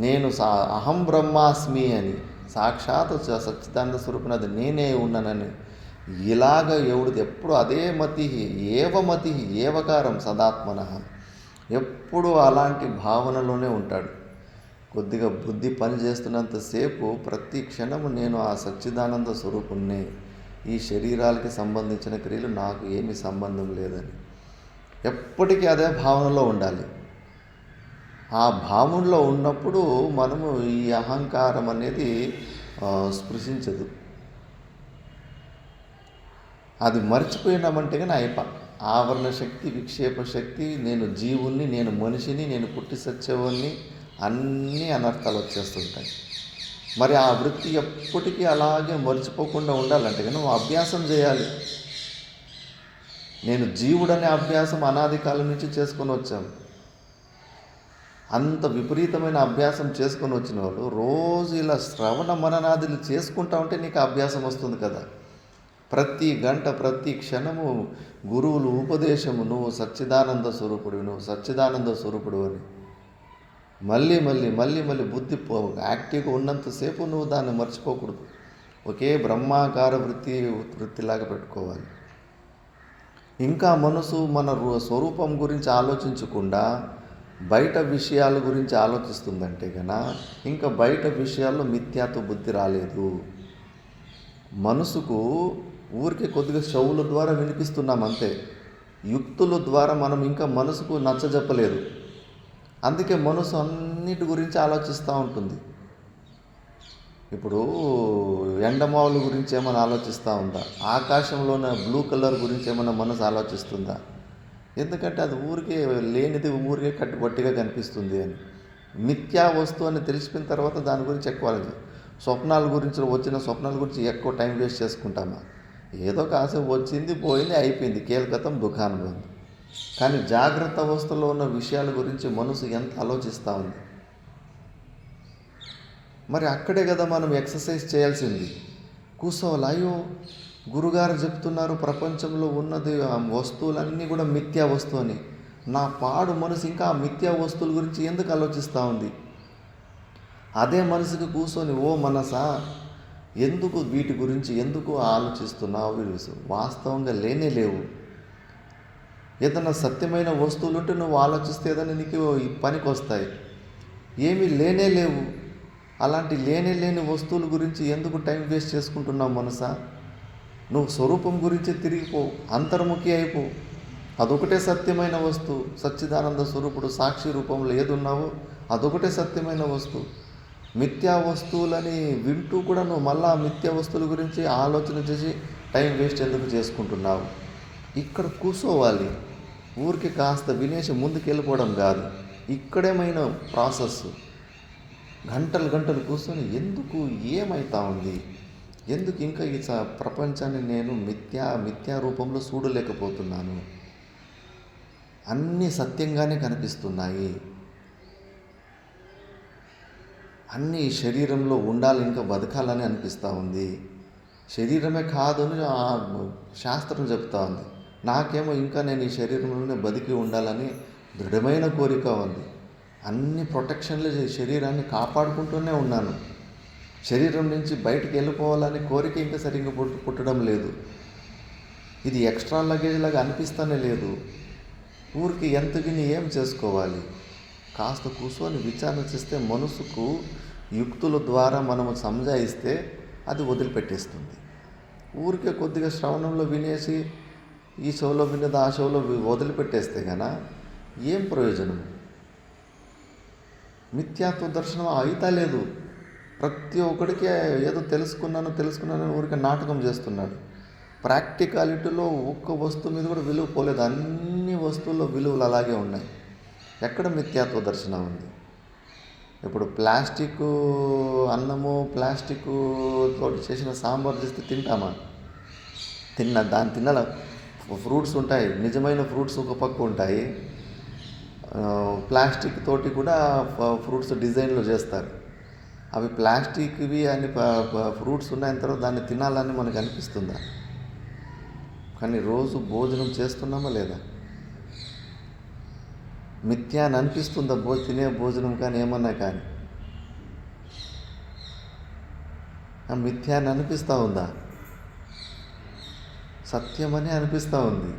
నేను అహం బ్రహ్మాస్మి అని, సాక్షాత్ సచ్చిదానంద స్వరూపునది నేనే ఉన్నానని ఇలాగ ఎవడిది ఎప్పుడు అదే మతి, ఏవమతి ఏవకారం సదాత్మన, ఎప్పుడు అలాంటి భావనలోనే ఉంటాడు. కొద్దిగా బుద్ధి పని చేస్తున్నంతసేపు ప్రతి క్షణము నేను ఆ సచ్చిదానంద స్వరూపుణ్ణే, ఈ శరీరాలకి సంబంధించిన క్రియలు నాకు ఏమీ సంబంధం లేదని ఎప్పటికీ అదే భావనలో ఉండాలి. ఆ భావనలో ఉన్నప్పుడు మనము ఈ అహంకారం అనేది స్పృశించదు. అది మర్చిపోయినామంటే కానీ ఆవరణ శక్తి, విక్షేప శక్తి, నేను జీవుల్ని, నేను మనిషిని, నేను పుట్టి సచ్చేవాడిని, అన్నీ అనర్థాలు వచ్చేస్తుంటాయి. మరి ఆ వృత్తి ఎప్పటికీ అలాగే మర్చిపోకుండా ఉండాలంటే కానీ నువ్వు అభ్యాసం చేయాలి. నేను జీవుడనే అభ్యాసం అనాది కాలం నుంచి చేసుకొని వచ్చాం. అంత విపరీతమైన అభ్యాసం చేసుకొని వచ్చిన వాళ్ళు రోజు ఇలా శ్రవణ మననాదులు చేసుకుంటా ఉంటే నీకు అభ్యాసం వస్తుంది కదా. ప్రతి గంట, ప్రతి క్షణము గురువులు ఉపదేశము, నువ్వు సచ్చిదానంద స్వరూపుడివి, నువ్వు సచ్చిదానంద స్వరూపుడు అని మళ్ళీ మళ్ళీ మళ్ళీ మళ్ళీ బుద్ధి యాక్టివ్గా ఉన్నంతసేపు నువ్వు దాన్ని మర్చిపోకూడదు. ఒకే బ్రహ్మాకార వృత్తిలాగా పెట్టుకోవాలి. ఇంకా మనసు మన స్వరూపం గురించి ఆలోచించకుండా బయట విషయాల గురించి ఆలోచిస్తుందంటే కన్నా ఇంకా బయట విషయాల్లో మిథ్యాత్వ బుద్ధి రాలేదు. మనసుకు ఊరికే కొద్దిగా చెవుల ద్వారా వినిపిస్తున్నాం అంతే, యుక్తుల ద్వారా మనం ఇంకా మనసుకు నచ్చజెప్పలేదు. అందుకే మనసు అన్నిటి గురించి ఆలోచిస్తూ ఉంటుంది. ఇప్పుడు ఎండమావుల గురించి ఏమైనా ఆలోచిస్తూ ఉందా? ఆకాశంలోన బ్లూ కలర్ గురించి ఏమైనా మనసు ఆలోచిస్తుందా? ఎందుకంటే అది ఊరికే లేనిది ఊరికే కట్టుబట్టిగా కనిపిస్తుంది అని. మిథ్యా వస్తువు అని తెలిసిపోయిన తర్వాత దాని గురించి ఎక్కువ స్వప్నాల గురించి, వచ్చిన స్వప్నాల గురించి ఎక్కువ టైం వేస్ట్ చేసుకుంటామా? ఏదో కాసేపు వచ్చింది, పోయింది, అయిపోయింది, కేల్కతం దుకాణం ఉంది. కానీ జాగ్రత్త అవస్థలో ఉన్న విషయాల గురించి మనసు ఎంత ఆలోచిస్తూ ఉంది. మరి అక్కడే కదా మనం ఎక్సర్సైజ్ చేయాల్సింది. కూర్చోవాలి. అయ్యో గురుగారు చెప్తున్నారు ప్రపంచంలో ఉన్నది వస్తువులన్నీ కూడా మిథ్యా వస్తువు అని. నా పాడు మనసు ఇంకా ఆ మిథ్యా వస్తువుల గురించి ఎందుకు ఆలోచిస్తూ ఉంది? అదే మనసుకి కూర్చొని, ఓ మనసా, ఎందుకు వీటి గురించి ఎందుకు ఆలోచిస్తున్నావు? వాస్తవంగా లేనే లేవు. ఏదైనా సత్యమైన వస్తువులు ఉంటే నువ్వు ఆలోచిస్తే ఏదైనా నీకు పనికి వస్తాయి. ఏమీ లేనే లేవు. అలాంటి లేని వస్తువుల గురించి ఎందుకు టైం వేస్ట్ చేసుకుంటున్నావు మనసా? నువ్వు స్వరూపం గురించి తిరిగిపో, అంతర్ముఖి అయిపో. అదొకటే సత్యమైన వస్తువు. సచ్చిదానంద స్వరూపుడు సాక్షి రూపంలో ఏది ఉన్నావో అదొకటే సత్యమైన వస్తువు. మిథ్యా వస్తువులని వింటూ కూడా నువ్వు మళ్ళా మిథ్యా వస్తువుల గురించి ఆలోచన చేసి టైం వేస్ట్ ఎందుకు చేసుకుంటున్నావు? ఇక్కడ కూర్చోవాలి. ఊరికి కాస్త వినేసి ముందుకు వెళ్ళిపోవడం కాదు. ఇక్కడేమైనా ప్రాసెస్. గంటలు గంటలు కూర్చొని ఎందుకు, ఏమవుతా ఉంది, ఎందుకు ఇంకా ఈ ప్రపంచాన్ని నేను మిథ్యా రూపంలో చూడలేకపోతున్నాను? అన్నీ సత్యంగానే కనిపిస్తున్నాయి. అన్నీ శరీరంలో ఉండాలి, ఇంకా బతకాలని అనిపిస్తూ ఉంది. శరీరమే కాదు అని శాస్త్రం చెప్తా ఉంది. నాకేమో ఇంకా నేను ఈ శరీరంలోనే బతికి ఉండాలని దృఢమైన కోరిక ఉంది. అన్ని ప్రొటెక్షన్లు శరీరాన్ని కాపాడుకుంటూనే ఉన్నాను. శరీరం నుంచి బయటికి వెళ్ళిపోవాలని కోరిక ఇంకా సరిగ్గా పుట్టడం లేదు. ఇది ఎక్స్ట్రా లగేజ్ లాగా అనిపిస్తూనే లేదు. ఊరికి ఎంత విని ఏం చేసుకోవాలి? కాస్త కూర్చొని విచారణ చేస్తే మనసుకు యుక్తుల ద్వారా మనము సంజాయిస్తే అది వదిలిపెట్టేస్తుంది. ఊరికే కొద్దిగా శ్రవణంలో వినేసి ఈ షోలో వినేది ఆ షోలో వదిలిపెట్టేస్తే కనుక ఏం ప్రయోజనం? మిథ్యాత్వ దర్శనం అయితా లేదు. ప్రతి ఒక్కడికి ఏదో తెలుసుకున్నాను ఊరికే నాటకం చేస్తున్నాడు. ప్రాక్టికాలిటీలో ఒక్క వస్తువు మీద కూడా విలువ పోలేదు. అన్ని వస్తువుల్లో విలువలు అలాగే ఉన్నాయి. ఎక్కడ మిథ్యాత్వ దర్శనం ఉంది? ఇప్పుడు ప్లాస్టిక్ అన్నము, ప్లాస్టిక్ తోటి చేసిన సాంబార్ చేస్తే తింటామా? దాన్ని తినాల. ఫ్రూట్స్ ఉంటాయి, నిజమైన ఫ్రూట్స్ ఒక పక్క ఉంటాయి. ప్లాస్టిక్ తోటి కూడా ఫ్రూట్స్ డిజైన్లు చేస్తారు. అవి ప్లాస్టిక్వి అని ఫ్రూట్స్ ఉన్నాయని తర్వాత దాన్ని తినాలని మనకు అనిపిస్తుందా? కానీ రోజు భోజనం చేస్తున్నామా లేదా? మిథ్యా అని అనిపిస్తుందా తినే భోజనం కానీ ఏమన్నా కానీ? మిథ్యా అని అనిపిస్తూ ఉందా? సత్యమని అనిపిస్తూ ఉంది.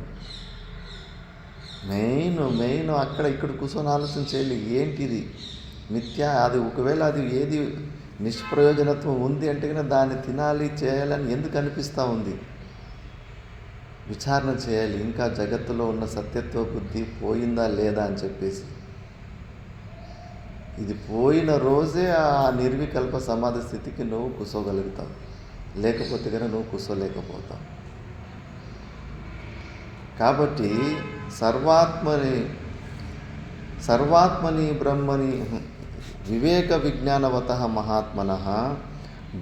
మెయిన్ అక్కడ ఇక్కడ కూర్చొని ఆలోచన చేయాలి. ఏంటిది మిథ్యా? అది ఒకవేళ అది ఏది నిష్ప్రయోజనత్వం ఉంది అంటే కనుక దాన్ని తినాలి, చేయాలని ఎందుకు అనిపిస్తూ ఉంది? విచారణ చేయాలి. ఇంకా జగత్తులో ఉన్న సత్యత్వ బుద్ధి పోయిందా లేదా అని చెప్పేసి. ఇది పోయిన రోజే ఆ నిర్వికల్ప సమాధి స్థితికి నువ్వు కూర్చోగలుగుతావు. లేకపోతే కనుక నువ్వు కూర్చోలేకపోతావు. కాబట్టి సర్వాత్మని బ్రహ్మని వివేక విజ్ఞానవత మహాత్మన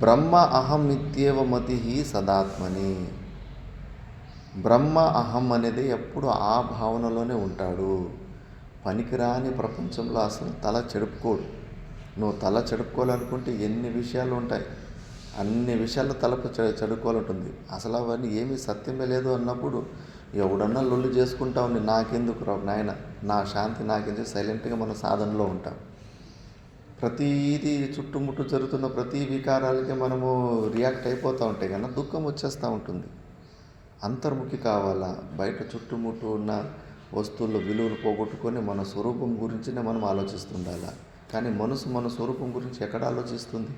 బ్రహ్మ అహం ఇత్యేవ మతి సదాత్మని. బ్రహ్మ అహం అనేది ఎప్పుడు ఆ భావనలోనే ఉంటాడు. పనికిరాని ప్రపంచంలో అసలు తల చెడుపుకోడు. నువ్వు తల చెడుపుకోవాలనుకుంటే ఎన్ని విషయాలు ఉంటాయి, అన్ని విషయాల్లో తలపు చెడుకోవాలంటుంది. అసలు అవన్నీ ఏమీ సత్యమే లేదు అన్నప్పుడు ఎవడన్నా లొల్లు చేసుకుంటా ఉంది. నాకెందుకు నాయన, నా శాంతి నాకెందుకు, సైలెంట్గా మన సాధనలో ఉంటాం. ప్రతీది చుట్టుముట్టు జరుగుతున్న ప్రతి వికారాలకి మనము రియాక్ట్ అయిపోతూ ఉంటే కన్నా దుఃఖం వచ్చేస్తూ ఉంటుంది. అంతర్ముఖి కావాలా? బయట చుట్టుముట్టు ఉన్న వస్తువుల్లో విలువలు పోగొట్టుకొని మన స్వరూపం గురించినే మనం ఆలోచిస్తుండాలా. కానీ మనసు మన స్వరూపం గురించి ఎక్కడ ఆలోచిస్తుంది?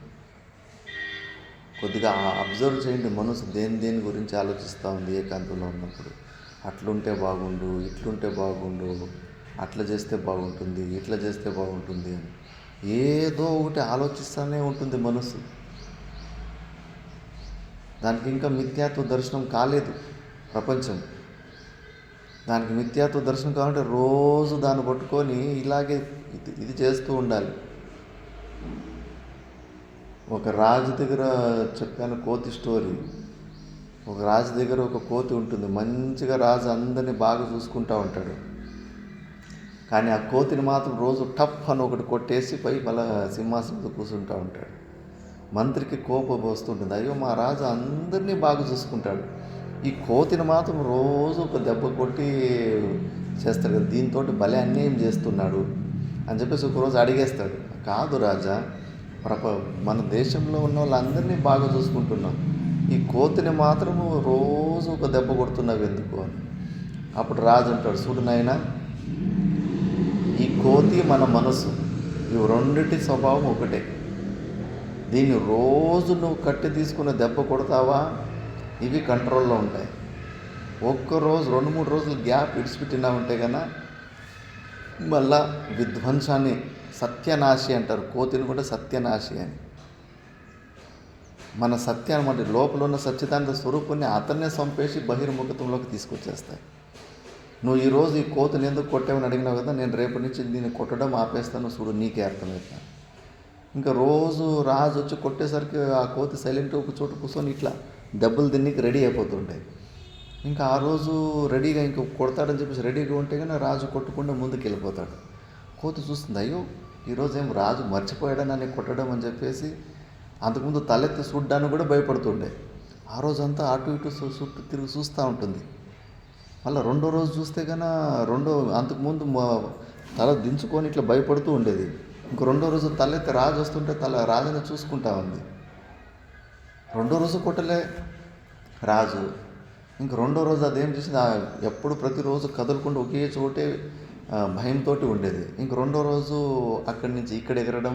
కొద్దిగా అబ్జర్వ్ చేయండి. మనసు దేని గురించి ఆలోచిస్తూ ఉంది ఏకాంతంలో ఉన్నప్పుడు. అట్లుంటే బాగుండు, ఇట్లుంటే బాగుండు, అట్లా చేస్తే బాగుంటుంది, ఇట్లా చేస్తే బాగుంటుంది అని ఏదో ఒకటి ఆలోచిస్తూనే ఉంటుంది మనసు. దానికి ఇంకా మిథ్యాత్వ దర్శనం కాలేదు ప్రపంచం. దానికి మిథ్యాత్వ దర్శనం కావాలంటే రోజు దాన్ని పట్టుకొని ఇలాగే ఇది చేస్తూ ఉండాలి. ఒక రాజు దగ్గర చెప్పాను కోతి స్టోరీ. ఒక రాజు దగ్గర ఒక కోతి ఉంటుంది. మంచిగా రాజు అందరినీ బాగా చూసుకుంటూ ఉంటాడు. కానీ ఆ కోతిని మాత్రం రోజు టప్ అని ఒకటి కొట్టేసి పై మళ్ళా సింహాసనంతో కూర్చుంటూ ఉంటాడు. మంత్రికి కోపం వస్తుంటుంది. అయ్యో మా రాజు అందరినీ బాగా చూసుకుంటాడు, ఈ కోతిని మాత్రం రోజు ఒక దెబ్బ కొట్టి చేస్తాడు కదా, దీంతో భలే అన్యాయం చేస్తున్నాడు అని చెప్పేసి ఒకరోజు అడిగేస్తాడు. కాదు రాజా, మన దేశంలో ఉన్న వాళ్ళందరినీ బాగా చూసుకుంటున్నాం, ఈ కోతిని మాత్రము రోజు ఒక దెబ్బ కొడుతున్నావు ఎందుకు అని. అప్పుడు రాజు అంటాడు, చూడు నాయనా, ఈ కోతి మన మనసు, ఇవి రెండిటి స్వభావం ఒకటే. దీన్ని రోజు నువ్వు కట్టి తీసుకున్న దెబ్బ కొడతావా, ఇవి కంట్రోల్లో ఉంటాయి. ఒక్కరోజు 2-3 రోజులు గ్యాప్ విడిచిపెట్టినామంటే కన్నా మళ్ళా విధ్వంసాన్ని సత్యనాశి అంటారు. కోతిని కూడా సత్యనాశి అని. మన సత్యాన్ని మన లోపల ఉన్న సచ్చిదానంద స్వరూపాన్ని అతన్నే చంపేసి బహిర్ముఖతంలోకి తీసుకొచ్చేస్తాయి. నువ్వు ఈరోజు ఈ కోతిని ఎందుకు కొట్టామని అడిగినావు కదా, నేను రేపటి నుంచి దీన్ని కొట్టడం ఆపేస్తాను చూడు, నీకే అర్థమవుతా. ఇంకా రోజు రాజు వచ్చి కొట్టేసరికి ఆ కోతి సైలెంట్ ఒక చోట కూర్చొని ఇట్లా దెబ్బలు తిన్నికి రెడీ అయిపోతుంటాయి. ఇంకా ఆ రోజు రెడీగా ఇంక కొడతాడని చెప్పేసి రెడీగా ఉంటే కానీ రాజు కొట్టకుండా ముందుకు వెళ్ళిపోతాడు. కోతి చూస్తుంది, అయ్యో ఈరోజు ఏం రాజు మర్చిపోయాడా నన్ను కొట్టడం అని చెప్పేసి అంతకుముందు తలెత్తి చూడ్డానికి కూడా భయపడుతుండే. ఆ రోజంతా అటు ఇటు చుట్టూ తిరిగి చూస్తూ ఉంటుంది. మళ్ళీ రెండో రోజు చూస్తే కన్నా అంతకుముందు తల దించుకొని ఇట్లా భయపడుతూ ఉండేది. ఇంక రెండో రోజు తలెత్తి రాజు వస్తుంటే రాజుని చూసుకుంటా ఉంది. రెండో రోజు కొట్టలే రాజు. ఇంక రెండో రోజు అదేం చేసింది, ఎప్పుడు ప్రతిరోజు కదలకుండా ఒకే చోటే భయంతో ఉండేది. ఇంక రెండో రోజు అక్కడి నుంచి ఇక్కడ ఎగరడం,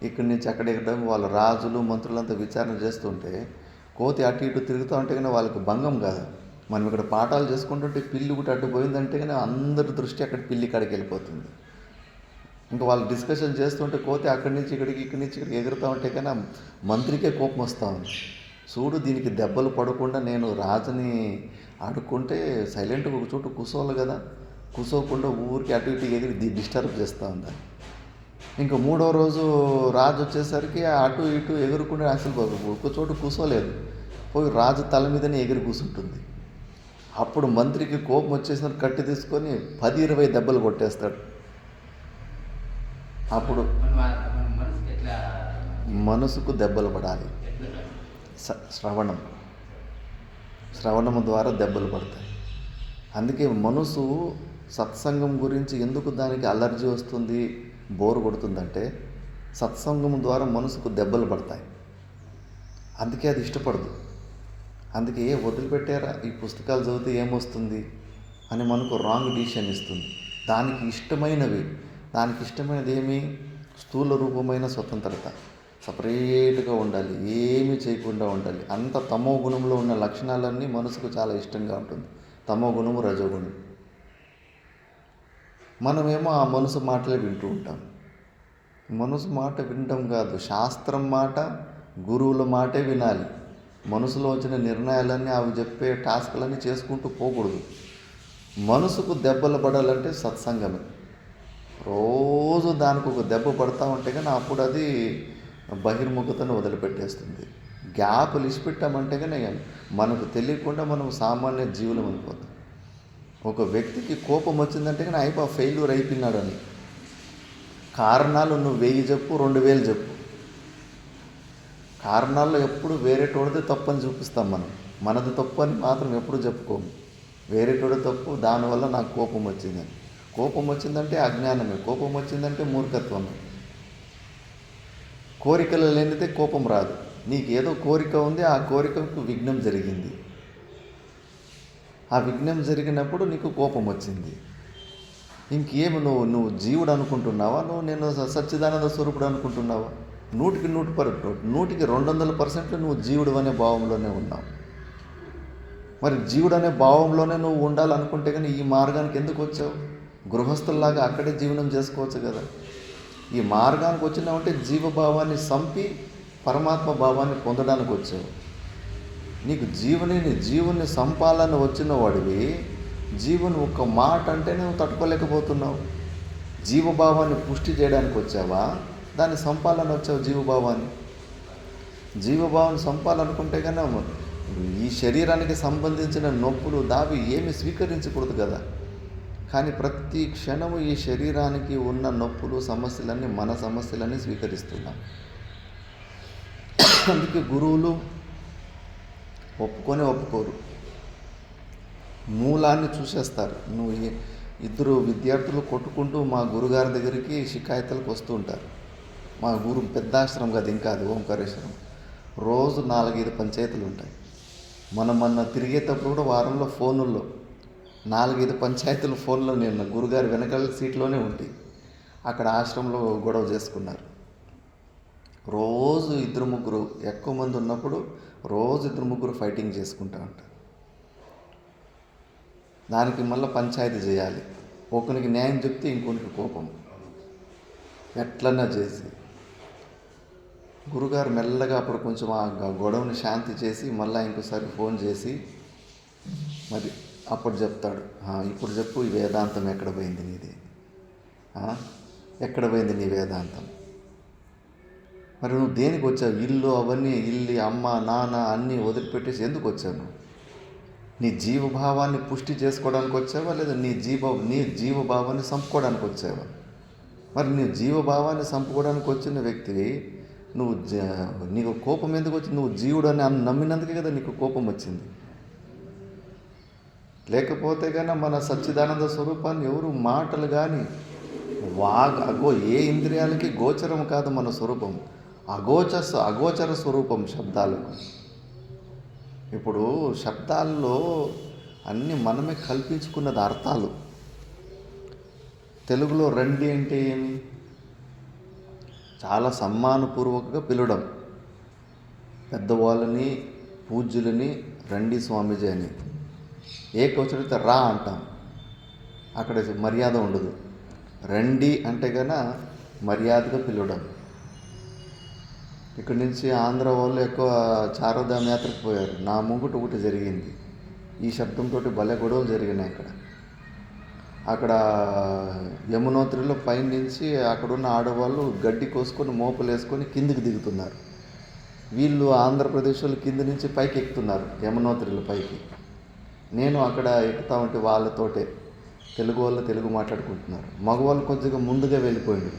ఇక్కడి నుంచి అక్కడ ఎగరడం, వాళ్ళ రాజులు మంత్రులంతా విచారణ చేస్తుంటే కోతి అటు ఇటు తిరుగుతూ ఉంటే కానీ వాళ్ళకి భంగం కాదు. మనం ఇక్కడ పాఠాలు చేసుకుంటుంటే పిల్లి కూడా అడ్డు పోయిందంటే కానీ అందరి దృష్టి అక్కడ పిల్లి కాడికి వెళ్ళిపోతుంది. ఇంకా వాళ్ళు డిస్కషన్ చేస్తుంటే కోతి అక్కడి నుంచి ఇక్కడికి ఎగురుతూ ఉంటే కానీ మంత్రికే కోపం వస్తూ ఉంది. చూడు దీనికి దెబ్బలు పడకుండా నేను రాజుని ఆడుకుంటే సైలెంట్గా ఒక చోటు కూర్చోవాలి కదా, కూర్చోకుండా ఊరికి అటు ఇటు ఎగిరి డిస్టర్బ్ చేస్తూ ఉంది. ఇంకా మూడో రోజు రాజు వచ్చేసరికి అటు ఇటు ఎగురుకుంటే అసలు ఒక చోటు కూర్చోలేదు, పోయి రాజు తల మీదనే ఎగిరి కూర్చుంటుంది. అప్పుడు మంత్రికి కోపం వచ్చేసిన కట్టి తీసుకొని 10-20 దెబ్బలు కొట్టేస్తాడు. అప్పుడు మనసుకు దెబ్బలు పడాలి. శ్రవణము ద్వారా దెబ్బలు పడతాయి. అందుకే మనసు సత్సంగం గురించి ఎందుకు దానికి అలర్జీ వస్తుంది, బోరు కొడుతుందంటే సత్సంగం ద్వారా మనసుకు దెబ్బలు పడతాయి. అందుకే అది ఇష్టపడదు. అందుకే వదిలిపెట్టారా ఈ పుస్తకాలు చదివితే ఏమొస్తుంది అని మనకు రాంగ్ డిసిషన్ ఇస్తుంది. దానికి ఇష్టమైనది ఏమి, స్థూల రూపమైన స్వతంత్రత, సపరేట్గా ఉండాలి, ఏమీ చేయకుండా ఉండాలి. అంత తమో గుణంలో ఉన్న లక్షణాలన్నీ మనసుకు చాలా ఇష్టంగా ఉంటుంది. తమో గుణము, రజోగుణం. మనమేమో ఆ మనసు మాటలే వింటూ ఉంటాం. మనసు మాట వినడం కాదు, శాస్త్రం మాట, గురువుల మాటే వినాలి. మనసులో వచ్చిన నిర్ణయాలన్నీ అవి చెప్పే టాస్క్లన్నీ చేసుకుంటూ పోకూడదు. మనసుకు దెబ్బలు పడాలంటే సత్సంగమే. రోజు దానికి ఒక దెబ్బ పడతా ఉంటే కానీ అప్పుడు అది బహిర్ముఖతను వదిలిపెట్టేస్తుంది. గ్యాప్లు ఇచ్చిపెట్టామంటే కానీ మనకు తెలియకుండా మనం సామాన్య జీవులం అయిపోతాం. ఒక వ్యక్తికి కోపం వచ్చిందంటే కానీ ఫెయిల్యూర్ అయిపోయినాడు అని. కారణాలు నువ్వు 1000 చెప్పు, 2000 చెప్పు, కారణాల్లో ఎప్పుడు వేరేటోడిదే తప్పు అని చూపిస్తాం. మనది తప్పు అని మాత్రం ఎప్పుడు చెప్పుకోము. వేరేటోడి తప్పు, దానివల్ల నాకు కోపం వచ్చిందని. కోపం వచ్చిందంటే అజ్ఞానమే, కోపం వచ్చిందంటే మూర్ఖత్వమే. కోరికలు లేనిదే కోపం రాదు. నీకు ఏదో కోరిక ఉంది, ఆ కోరికకు విఘ్నం జరిగింది. ఆ విఘ్నం జరిగినప్పుడు నీకు కోపం వచ్చింది. ఇంకేమి నువ్వు జీవుడు అనుకుంటున్నావా, నేను సచ్చిదానంద స్వరూపుడు అనుకుంటున్నావా? 200% నువ్వు జీవుడు అనే భావంలోనే ఉన్నావు. మరి జీవుడు అనే భావంలోనే నువ్వు ఉండాలనుకుంటే కానీ ఈ మార్గానికి ఎందుకు వచ్చావు? గృహస్థుల్లాగా అక్కడే జీవనం చేసుకోవచ్చు కదా. ఈ మార్గానికి వచ్చినావంటే జీవభావాన్ని చంపి పరమాత్మ భావాన్ని పొందడానికి వచ్చావు. నీకు జీవుని చంపాలని వచ్చిన వాడివి, జీవుని ఒక్క మాట అంటే నువ్వు తట్టుకోలేకపోతున్నావు. జీవభావాన్ని పుష్టి చేయడానికి వచ్చావా, దాన్ని చంపాలని వచ్చావు? జీవభావాన్ని చంపాలనుకుంటే కన్నా ఈ శరీరానికి సంబంధించిన నొప్పులు దావి ఏమి స్వీకరించకూడదు కదా. కానీ ప్రతి క్షణము ఈ శరీరానికి ఉన్న నొప్పులు, సమస్యలన్నీ మన సమస్యలన్నీ స్వీకరిస్తున్నాం. అందుకే గురువులు ఒప్పుకోరు, మూలాన్ని చూసేస్తారు. ఇద్దరు విద్యార్థులు కొట్టుకుంటూ మా గురుగారి దగ్గరికి షికాయతలకు వస్తూ ఉంటారు. మా గురు పెద్ద ఆశ్రమం కాదు, ఇంకా అది ఓంకారేశ్వరం. రోజు 4-5 పంచాయతీలు ఉంటాయి. మొన్న తిరిగేటప్పుడు కూడా వారంలో ఫోనుల్లో 4-5 పంచాయతీలు ఫోన్లో నేను గురుగారి వెనకాల సీట్లోనే ఉంటాయి. అక్కడ ఆశ్రమంలో గొడవ చేసుకున్నారు. రోజు 2-3 ఎక్కువ మంది ఉన్నప్పుడు రోజు 2-3 ఫైటింగ్ చేసుకుంటూ ఉంటారు. దానికి మళ్ళీ పంచాయతీ చేయాలి. ఒకరికి న్యాయం చెప్తే ఇంకొకరికి కోపం. ఎట్లన్నా చేసి గురుగారు మెల్లగా అప్పుడు కొంచెం ఆ గొడవని శాంతి చేసి మళ్ళీ ఇంకోసారి ఫోన్ చేసి మరి అప్పుడు చెప్తాడు, ఇప్పుడు చెప్పు ఈ వేదాంతం ఎక్కడ పోయింది నీది, ఎక్కడ పోయింది నీ వేదాంతం? మరి నువ్వు దేనికి వచ్చావు? ఇల్లు అవన్నీ ఇల్లు అమ్మ నాన్న అన్నీ వదిలిపెట్టేసి ఎందుకు వచ్చావు? నువ్వు నీ జీవభావాన్ని పుష్టి చేసుకోవడానికి వచ్చావా, లేదా నీ జీవభావాన్ని చంపుకోవడానికి వచ్చావా? మరి నీ జీవభావాన్ని చంపుకోవడానికి వచ్చిన వ్యక్తివి నువ్వు నీకు కోపం ఎందుకు వచ్చింది? నువ్వు జీవుడు అని నమ్మినందుకే కదా నీకు కోపం వచ్చింది. లేకపోతే కానీ మన సచ్చిదానంద స్వరూపాన్ని ఎవరు మాటలు కానీ ఏ ఇంద్రియాలకి గోచరం కాదు మన స్వరూపం. అగోచర స్వరూపం శబ్దాలకు. ఇప్పుడు శబ్దాల్లో అన్నీ మనమే కల్పించుకున్నది అర్థాలు. తెలుగులో రండి అంటే ఏమి? చాలా సమ్మానపూర్వకంగా పిలవడం. పెద్దవాళ్ళని పూజ్యులని రండి స్వామీజీ అని. ఏకవచనైతే రా అంటాం, అక్కడ మర్యాద ఉండదు. రండి అంటే కన్నా మర్యాదగా పిలవడం. ఇక్కడి నుంచి ఆంధ్ర వాళ్ళు ఎక్కువ చారోధామ యాత్రకు పోయారు. నా ముంగుట ఒకటి జరిగింది. ఈ శబ్దంతో భలే గొడవలు జరిగినాయి. అక్కడ యమునోత్రిలో పైనుంచి అక్కడున్న ఆడవాళ్ళు గడ్డి కోసుకొని మోపలు వేసుకొని కిందికి దిగుతున్నారు. వీళ్ళు ఆంధ్రప్రదేశ్లో కింది నుంచి పైకి ఎక్కుతున్నారు యమునోత్రిలో పైకి. నేను అక్కడ ఎక్కుతా ఉంటే వాళ్ళతోటే తెలుగు వాళ్ళు తెలుగు మాట్లాడుకుంటున్నారు. మగవాళ్ళు కొద్దిగా ముందుగా వెళ్ళిపోయింది.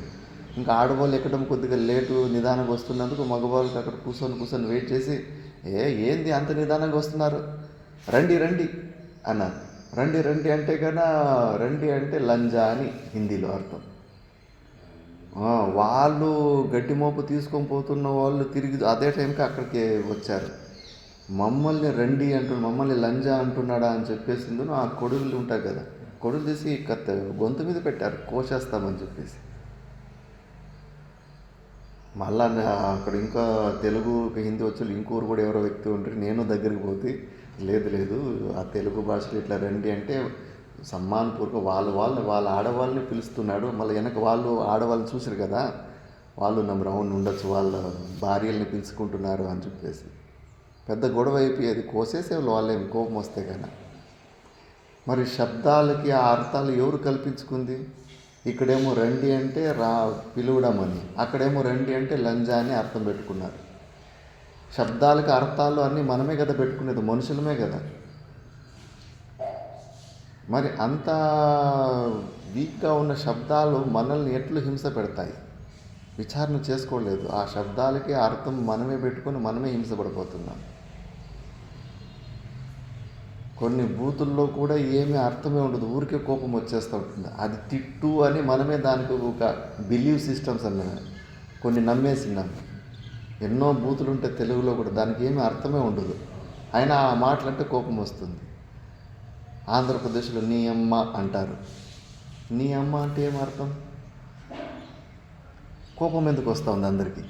ఇంకా ఆడవాళ్ళు ఎక్కడం కొద్దిగా లేటు నిదానంగా వస్తున్నందుకు మగవాళ్ళకి అక్కడ కూర్చొని వెయిట్ చేసి, ఏంది అంత నిదానంగా వస్తున్నారు, రండి రండి అన్నారు. రండి అంటే కన్నా రండి అంటే లంజా అని హిందీలో అర్థం. వాళ్ళు గడ్డి మోపు తీసుకొని పోతున్న వాళ్ళు తిరిగి అదే టైంకి అక్కడికి వచ్చారు. మమ్మల్ని రండి మమ్మల్ని లంజా అంటున్నాడా అని చెప్పేసింది. ఆ కొడుకులు ఉంటాయి కదా, కొడుకులు తీసి గొంతు మీద పెట్టారు, కోసేస్తామని చెప్పేసి. మళ్ళా అక్కడ ఇంకా తెలుగు హిందీ వచ్చి ఇంకోరు కూడా ఎవరో వ్యక్తి ఉంటారు. నేను దగ్గరికి పోతే లేదు ఆ తెలుగు భాషలో ఇట్లా రండి అంటే సమ్మానపూర్వక వాళ్ళ ఆడవాళ్ళని పిలుస్తున్నాడు. మళ్ళీ వెనక వాళ్ళు ఆడవాళ్ళని చూసారు కదా, వాళ్ళు రౌండ్ ఉండొచ్చు, వాళ్ళ భార్యల్ని పిలుచుకుంటున్నారు అని చెప్పేసి పెద్ద గొడవ అయిపోయేది. కోసేసేవాళ్ళు వాళ్ళేమి కోపం వస్తే కానీ. మరి శబ్దాలకి ఆ అర్థాలు ఎవరు కల్పించుకుంది? ఇక్కడేమో రండి అంటే పిలవడం అని, అక్కడేమో రండి అంటే లంజా అని అర్థం పెట్టుకున్నారు. శబ్దాలకి అర్థాలు అన్నీ మనమే కదా పెట్టుకునేది, మనుషులమే కదా. మరి అంత వీక్గా ఉన్న శబ్దాలు మనల్ని ఎట్లు హింస పెడతాయి? విచారణ చేసుకోలేదు. ఆ శబ్దాలకి అర్థం మనమే పెట్టుకొని మనమే హింసపడిపోతున్నాం. కొన్ని బూతుల్లో కూడా ఏమీ అర్థమే ఉండదు, ఊరికే కోపం వచ్చేస్తూ ఉంటుంది. అది తిట్టు అని మనమే దానికి ఒక బిలీవ్ సిస్టమ్స్ అన్నవి కొన్ని నమ్మేసినాం. ఎన్నో బూతులు ఉంటాయి తెలుగులో కూడా, దానికి ఏమీ అర్థమే ఉండదు, అయినా ఆ మాటలంటే కోపం వస్తుంది. ఆంధ్రప్రదేశ్లో నీ అమ్మ అంటారు. నీ అమ్మ అంటే ఏం అర్థం? కోపం ఎందుకు వస్తుంది అందరికీ?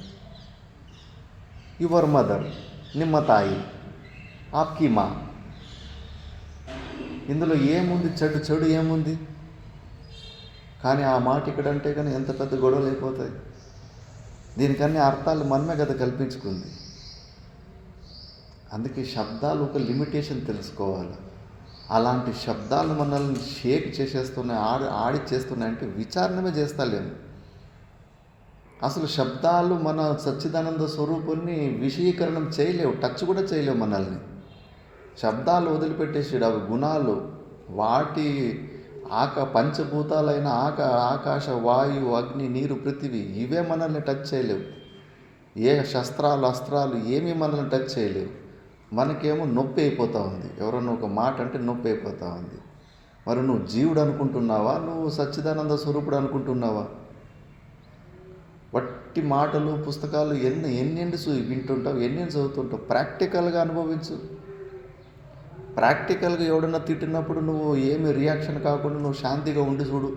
యువర్ మదర్, నిమ్మ తాయి, ఆప్కి మా. ఇందులో ఏముంది? చెడు ఏముంది? కానీ ఆ మాట ఇక్కడంటే కానీ ఎంత పెద్ద గొడవలు అయిపోతాయి. దీనికన్నీ అర్థాలు మనమే కదా కల్పించుకుంది. అందుకే శబ్దాలు ఒక లిమిటేషన్ తెలుసుకోవాలి. అలాంటి శబ్దాలు మనల్ని షేక్ చేసేస్తున్నాయి, ఆడిచ్చేస్తున్నాయి అంటే విచారణమే చేస్తలేము. అసలు శబ్దాలు మన సచ్చిదానంద స్వరూపాన్ని విషయీకరణం చేయలేవు, టచ్ కూడా చేయలేవు మనల్ని. శబ్దాలు వదిలిపెట్టేసాడు. అవి గుణాలు, వాటి పంచభూతాలైన ఆకాశ వాయువు అగ్ని నీరు పృథివీ ఇవే మనల్ని టచ్ చేయలేవు. ఏ శస్త్రాలు అస్త్రాలు ఏమీ మనల్ని టచ్ చేయలేవు. మనకేమో నొప్పి అయిపోతూ ఉంది, ఎవరన్నా ఒక మాట అంటే నొప్పి అయిపోతూ ఉంది. మరి నువ్వు జీవుడు అనుకుంటున్నావా, నువ్వు సచ్చిదానంద స్వరూపుడు అనుకుంటున్నావా? వట్టి మాటలు పుస్తకాలు ఎన్ని వింటుంటావు, ఎన్ని చదువుతుంటావు? ప్రాక్టికల్గా అనుభవించు. ప్రాక్టికల్గా ఎవడన్నా తిట్టినప్పుడు నువ్వు ఏమి రియాక్షన్ కాకుండా నువ్వు శాంతిగా ఉండి చూడు,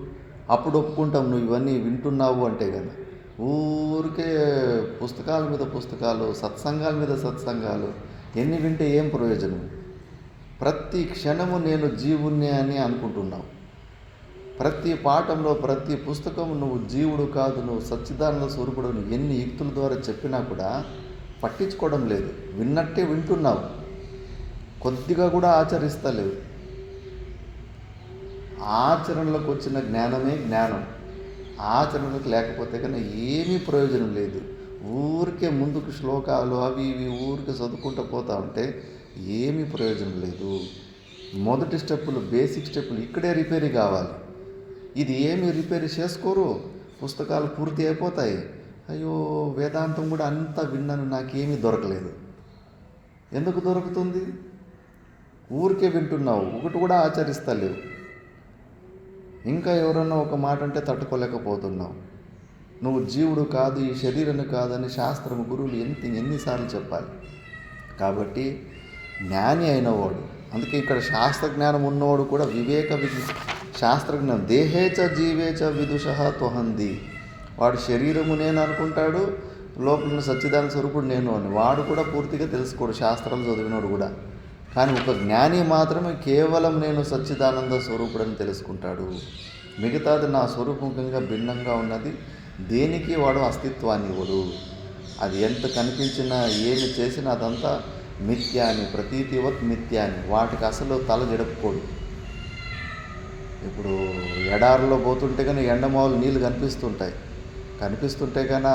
అప్పుడు ఒప్పుకుంటావు నువ్వు ఇవన్నీ వింటున్నావు అంటే కదా. ఊరికే పుస్తకాల మీద పుస్తకాలు, సత్సంగాల మీద సత్సంగాలు ఎన్ని వింటే ఏం ప్రయోజనం? ప్రతి క్షణము నేను జీవుణ్ణి అని అనుకుంటున్నావు. ప్రతి పాఠంలో, ప్రతి పుస్తకం నువ్వు జీవుడు కాదు, నువ్వు సచ్చిదానంద స్వరూపుడు అని ఎన్ని యుక్తుల ద్వారా చెప్పినా కూడా పట్టించుకోవడం లేదు. విన్నట్టే వింటున్నావు, కొద్దిగా కూడా ఆచరిస్తలేవు. ఆచరణలోకి వచ్చిన జ్ఞానమే జ్ఞానం. ఆచరణలకు లేకపోతే కన్నా ఏమీ ప్రయోజనం లేదు. ఊరికే ముందుకు శ్లోకాలు అవి ఇవి ఊరికే చదువుకుంటూ పోతా ఉంటే ఏమీ ప్రయోజనం లేదు. మొదటి స్టెప్పులు, బేసిక్ స్టెప్పులు ఇక్కడే రిపేర్ కావాలి. ఇది ఏమీ రిపేర్ చేసుకోరు, పుస్తకాలు పూర్తి అయిపోతాయి. అయ్యో వేదాంతం కూడా అంతా విన్నాను, నాకేమీ దొరకలేదు. ఎందుకు దొరుకుతుంది? ఊరికే వింటున్నావు, ఒకటి కూడా ఆచరిస్తలేవు. ఇంకా ఎవరన్నా ఒక మాట అంటే తట్టుకోలేకపోతున్నావు. నువ్వు జీవుడు కాదు, ఈ శరీరాన్ని కాదని శాస్త్రం గురువులు ఎన్నిసార్లు చెప్పాలి. కాబట్టి జ్ఞాని అయినవాడు, అందుకే ఇక్కడ శాస్త్రజ్ఞానం ఉన్నవాడు కూడా శాస్త్రజ్ఞానం దేహేచ జీవేచ విదుష త్వహంది. వాడు శరీరము నేను అనుకుంటాడు, లోపల సచ్చిదానంద స్వరూపుడు నేను అని. వాడు కూడా పూర్తిగా తెలుసుకోడు, శాస్త్రాలు చదివినోడు కూడా. కానీ ఒక జ్ఞాని మాత్రమే కేవలం నేను సచ్చిదానంద స్వరూపుడని తెలుసుకుంటాడు. మిగతాది నా స్వరూపంగా భిన్నంగా ఉన్నది, దేనికి వాడు అస్తిత్వాన్ని ఇవ్వడు. అది ఎంత కనిపించినా ఏమి చేసినా అదంతా మిథ్యాని, ప్రతీతివత్ మిథ్యాని. వాటికి అసలు తల జడుపుకోడు. ఇప్పుడు ఎడారిలో పోతుంటే కానీ ఎండమావులు నీళ్ళు కనిపిస్తుంటే కానీ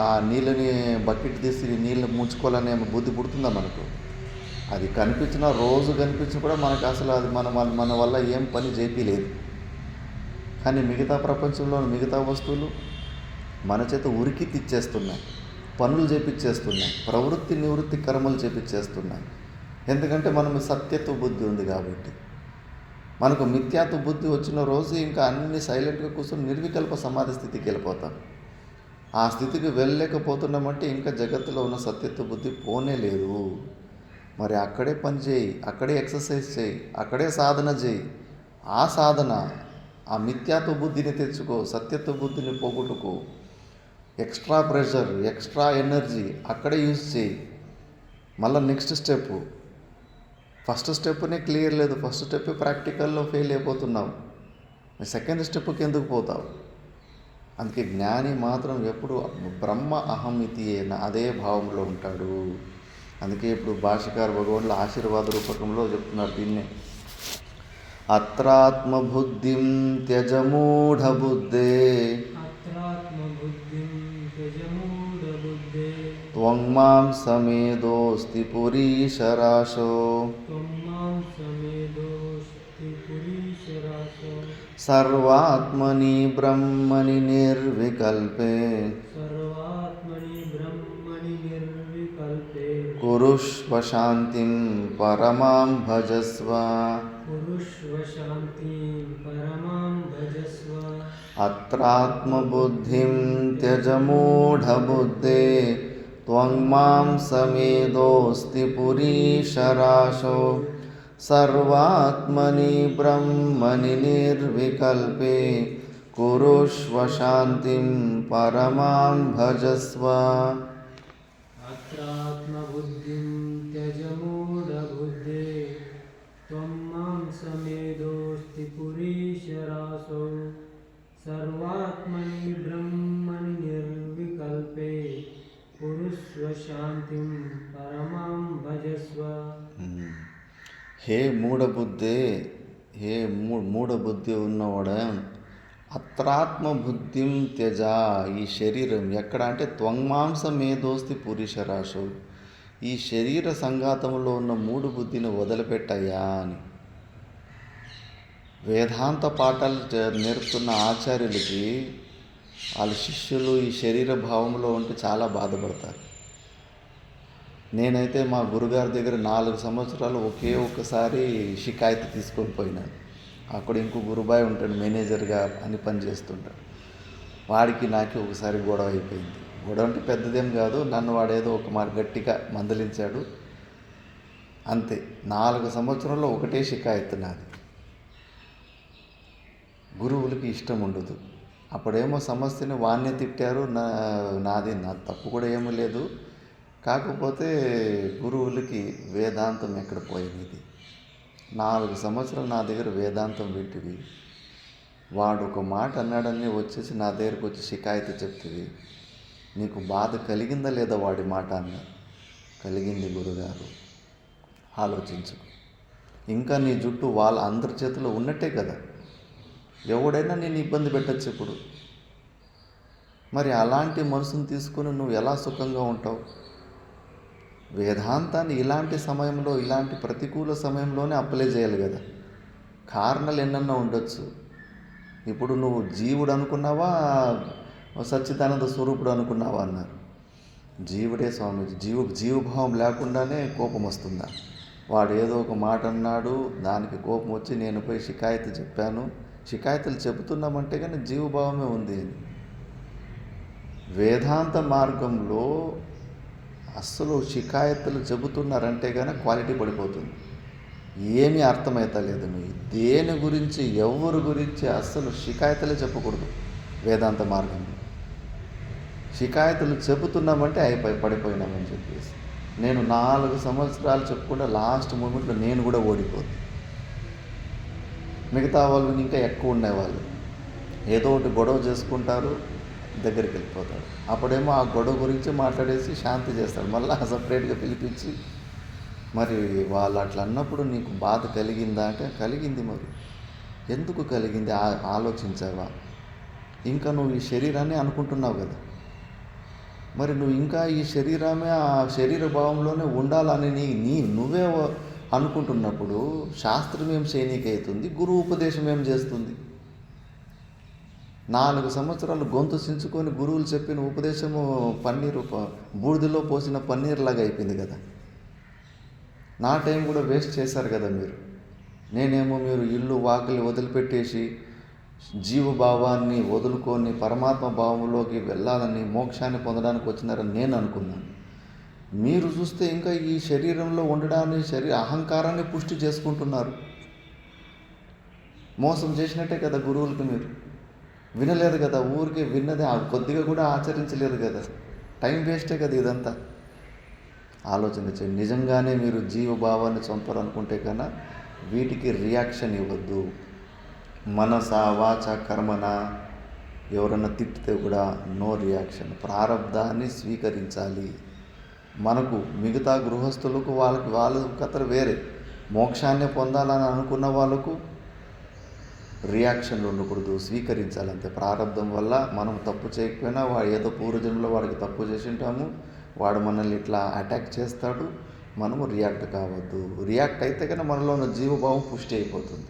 ఆ నీళ్ళని బకెట్ తీసి నీళ్ళు ముంచుకోవాలనే బుద్ధి పుడుతుందా మనకు? అది కనిపించినా, రోజు కనిపించినా కూడా మనకు అసలు అది మన వల్ల ఏం పని చేయలేదు. కానీ మిగతా ప్రపంచంలో మిగతా వస్తువులు మన చేత ఉరికి తెచ్చేస్తున్నాయి, పనులు చేపించేస్తున్నాయి, ప్రవృత్తి నివృత్తి కర్మలు చేపించేస్తున్నాయి. ఎందుకంటే మనం సత్యత్వ బుద్ధి ఉంది కాబట్టి. మనకు మిథ్యాత్వ బుద్ధి వచ్చిన రోజు ఇంకా అన్ని సైలెంట్గా కూర్చొని నిర్వికల్ప సమాధి స్థితికి వెళ్ళిపోతాం. ఆ స్థితికి వెళ్ళలేకపోతున్నామంటే ఇంకా జగత్తులో ఉన్న సత్యత్వ బుద్ధి పోనే లేదు. మరి అక్కడే పని చేయి, అక్కడే ఎక్సర్సైజ్ చేయి, అక్కడే సాధన చేయి. ఆ సాధన, ఆ మిథ్యాత్వ బుద్ధిని తెచ్చుకో, సత్యత్వ బుద్ధిని పోగొట్టుకో. ఎక్స్ట్రా ప్రెషర్, ఎక్స్ట్రా ఎనర్జీ అక్కడే యూజ్ చేయి. మళ్ళీ నెక్స్ట్ స్టెప్, ఫస్ట్ స్టెప్నే క్లియర్ లేదు, ఫస్ట్ స్టెప్ ప్రాక్టికల్లో ఫెయిల్ అయిపోతున్నావు. సెకండ్ స్టెప్కి ఎందుకు పోతావు? అందుకే జ్ఞాని మాత్రం ఎప్పుడు బ్రహ్మ అహమితి అయిన అదే భావంలో ఉంటాడు. అందుకే ఇప్పుడు భాష్యకార భగవానులు ఆశీర్వాద రూపకంలో చెప్తున్నారు దీన్నే. అత్రాత్మబుద్ధిం త్యజమూఢబుద్ధే త్వం మాం సమేదోస్తి పురీశరాశో సర్వాత్మని బ్రహ్మణి నిర్వికల్పే కురుష్వ శాంతిం పరమాం భజస్వ. అత్రాత్మబుద్ధిం త్యజమూఢబుద్ధే త్వం మాం సమేదోస్తి పురీశరాశో సర్వాత్మని బ్రహ్మణి నిర్వికల్పే కురుష్వ శాంతిం పరమాం భజస్వ. అత్రాత్మబుద్ధిం త్యజమూఢబుద్ధే త్వం మాం సమేదోస్తి పురీశరాశో సర్వాత్మని బ్రహ్మణి నిర్వికల్పే కురుష్వ శాంతిం పరమాం భజస్వ. హే మూఢబుద్ధే, హే మూఢబుద్ధి ఉన్నవాడ, అత్రాత్మబుద్ధిం త్యజ. ఈ శరీరం ఎక్కడ అంటే త్వంమాంసం మేధోస్తి పురుషరాశు. ఈ శరీర సంఘాతంలో ఉన్న మూడు బుద్ధిని వదిలిపెట్టయ్యా అని వేదాంత పాఠాలు నేర్పుతున్న ఆచార్యులకి వాళ్ళ శిష్యులు ఈ శరీర భావంలో ఉంటే చాలా బాధపడతారు. నేనైతే మా గురుగారి దగ్గర 4 సంవత్సరాలు ఒక్కసారి షికాయత్ తీసుకొని పోయినాను. అక్కడ ఇంకో గురుబాయ్ ఉంటాడు, మేనేజర్గా అని పని చేస్తుంటాడు. వాడికి నాకు ఒకసారి గొడవ అయిపోయింది. గొడవ అంటే పెద్దదేం కాదు, నన్ను వాడేదో ఒక మాట గట్టిగా మందలించాడు అంతే. 4 సంవత్సరంలో ఒకటే షికాయత్ నాది. గురువులకి ఇష్టం ఉండదు. అప్పుడేమో సమస్యని వాణ్ణే తిట్టారు, నాది తప్పు కూడా ఏమీ లేదు. కాకపోతే గురువులకి వేదాంతం ఎక్కడ పోయింది, 4 సంవత్సరాలు నా దగ్గర వేదాంతం వింటివి, వాడు ఒక మాట అన్నాడని వచ్చేసి నా దగ్గరకు వచ్చి షికాయతు చెప్తివి, నీకు బాధ కలిగిందా లేదా వాడి మాట అన్నా? కలిగింది గురుగారు. ఆలోచించు. ఇంకా నీ జుట్టు వాళ్ళ అందరి చేతిలో ఉన్నట్టే కదా, ఎవడైనా నేను ఇబ్బంది పెట్టచ్చు ఇప్పుడు. మరి అలాంటి మనసును తీసుకుని నువ్వు ఎలా సుఖంగా ఉంటావు? వేదాంతాన్ని ఇలాంటి సమయంలో, ఇలాంటి ప్రతికూల సమయంలోనే అప్లై చేయాలి కదా. కారణాలు ఎన్నన్నా ఉండొచ్చు. ఇప్పుడు నువ్వు జీవుడు అనుకున్నావా, సచ్చిదానంద స్వరూపుడు అనుకున్నావా అన్నారు. జీవుడే స్వామి. జీవభావం లేకుండానే కోపం వస్తుందా? వాడు ఏదో ఒక మాట అన్నాడు, దానికి కోపం వచ్చి నేను పోయి షికాయతు చెప్పాను. షికాయతులు చెబుతున్నామంటే కానీ జీవభావమే ఉంది. వేదాంత మార్గంలో అస్సలు షికాయతులు చెబుతున్నారంటే కానీ క్వాలిటీ పడిపోతుంది. ఏమీ అర్థమవుతలేదు. నువ్వు దేని గురించి, ఎవరి గురించి అస్సలు షికాయతులే చెప్పకూడదు వేదాంత మార్గంలో. షికాయతులు చెబుతున్నామంటే పడిపోయినామని చెప్పేసి. నేను 4 సంవత్సరాలు చెప్పకుండా లాస్ట్ మూమెంట్లో నేను కూడా ఓడిపోతుంది. మిగతా వాళ్ళు ఇంకా ఎక్కువ ఉండేవాళ్ళు ఏదో ఒకటి గొడవ చేసుకుంటారు, దగ్గరికి వెళ్ళిపోతాడు. అప్పుడేమో ఆ గొడవ గురించి మాట్లాడేసి శాంతి చేస్తాడు. మళ్ళీ సపరేట్గా పిలిపించి, మరి వాళ్ళు అట్లా అన్నప్పుడు నీకు బాధ కలిగిందా అంటే కలిగింది. మరి ఎందుకు కలిగింది ఆలోచించావా? ఇంకా నువ్వు ఈ శరీరాన్ని అనుకుంటున్నావు కదా, మరి నువ్వు ఇంకా ఈ శరీరమే, ఆ శరీర భావంలోనే ఉండాలని నువ్వే అనుకుంటున్నప్పుడు శాస్త్రం ఏం చేయనీకవుతుంది? గురువు ఉపదేశం ఏం చేస్తుంది? 4 సంవత్సరాలు గొంతు చించుకొని గురువులు చెప్పిన ఉపదేశము బూడిదలో పోసిన పన్నీరులాగా అయిపోయింది కదా. నా టైం కూడా వేస్ట్ చేశారు కదా మీరు. నేనేమో మీరు ఇల్లు వాకిలి వదిలిపెట్టేసి జీవభావాన్ని వదులుకొని పరమాత్మ భావంలోకి వెళ్ళాలని, మోక్షాన్ని పొందడానికి వచ్చినారని నేను అనుకున్నాను. మీరు చూస్తే ఇంకా ఈ శరీరంలో ఉండడాన్ని, అహంకారాన్ని పుష్టి చేసుకుంటున్నారు. మోసం చేసినట్టే కదా గురువులకి. మీరు వినలేదు కదా, ఊరికే విన్నదే కొద్దిగా కూడా ఆచరించలేదు కదా. టైం వేస్టే కదా ఇదంతా. ఆలోచన చేయండి. నిజంగానే మీరు జీవభావాన్ని చంపాలనుకుంటే కన్నా వీటికి రియాక్షన్ ఇవ్వద్దు. మనస వాచ కర్మన ఎవరన్నా తిట్టితే కూడా నో రియాక్షన్. ప్రారబ్ధాన్ని స్వీకరించాలి. మనకు మిగతా గృహస్థులకు వాళ్ళ కథలు వేరే. మోక్షాన్ని పొందాలని అనుకున్న వాళ్ళకు రియాక్షన్లు ఉండకూడదు, స్వీకరించాలంతే. ప్రారంధం వల్ల మనం తప్పు చేయకపోయినా వాడు ఏదో పూర్వజన్మలో వాడికి తప్పు చేసి ఉంటాము, వాడు మనల్ని ఇట్లా అటాక్ చేస్తాడు, మనము రియాక్ట్ కావద్దు. రియాక్ట్ అయితే కానీ మనలో ఉన్న జీవభావం పుష్టి అయిపోతుంది.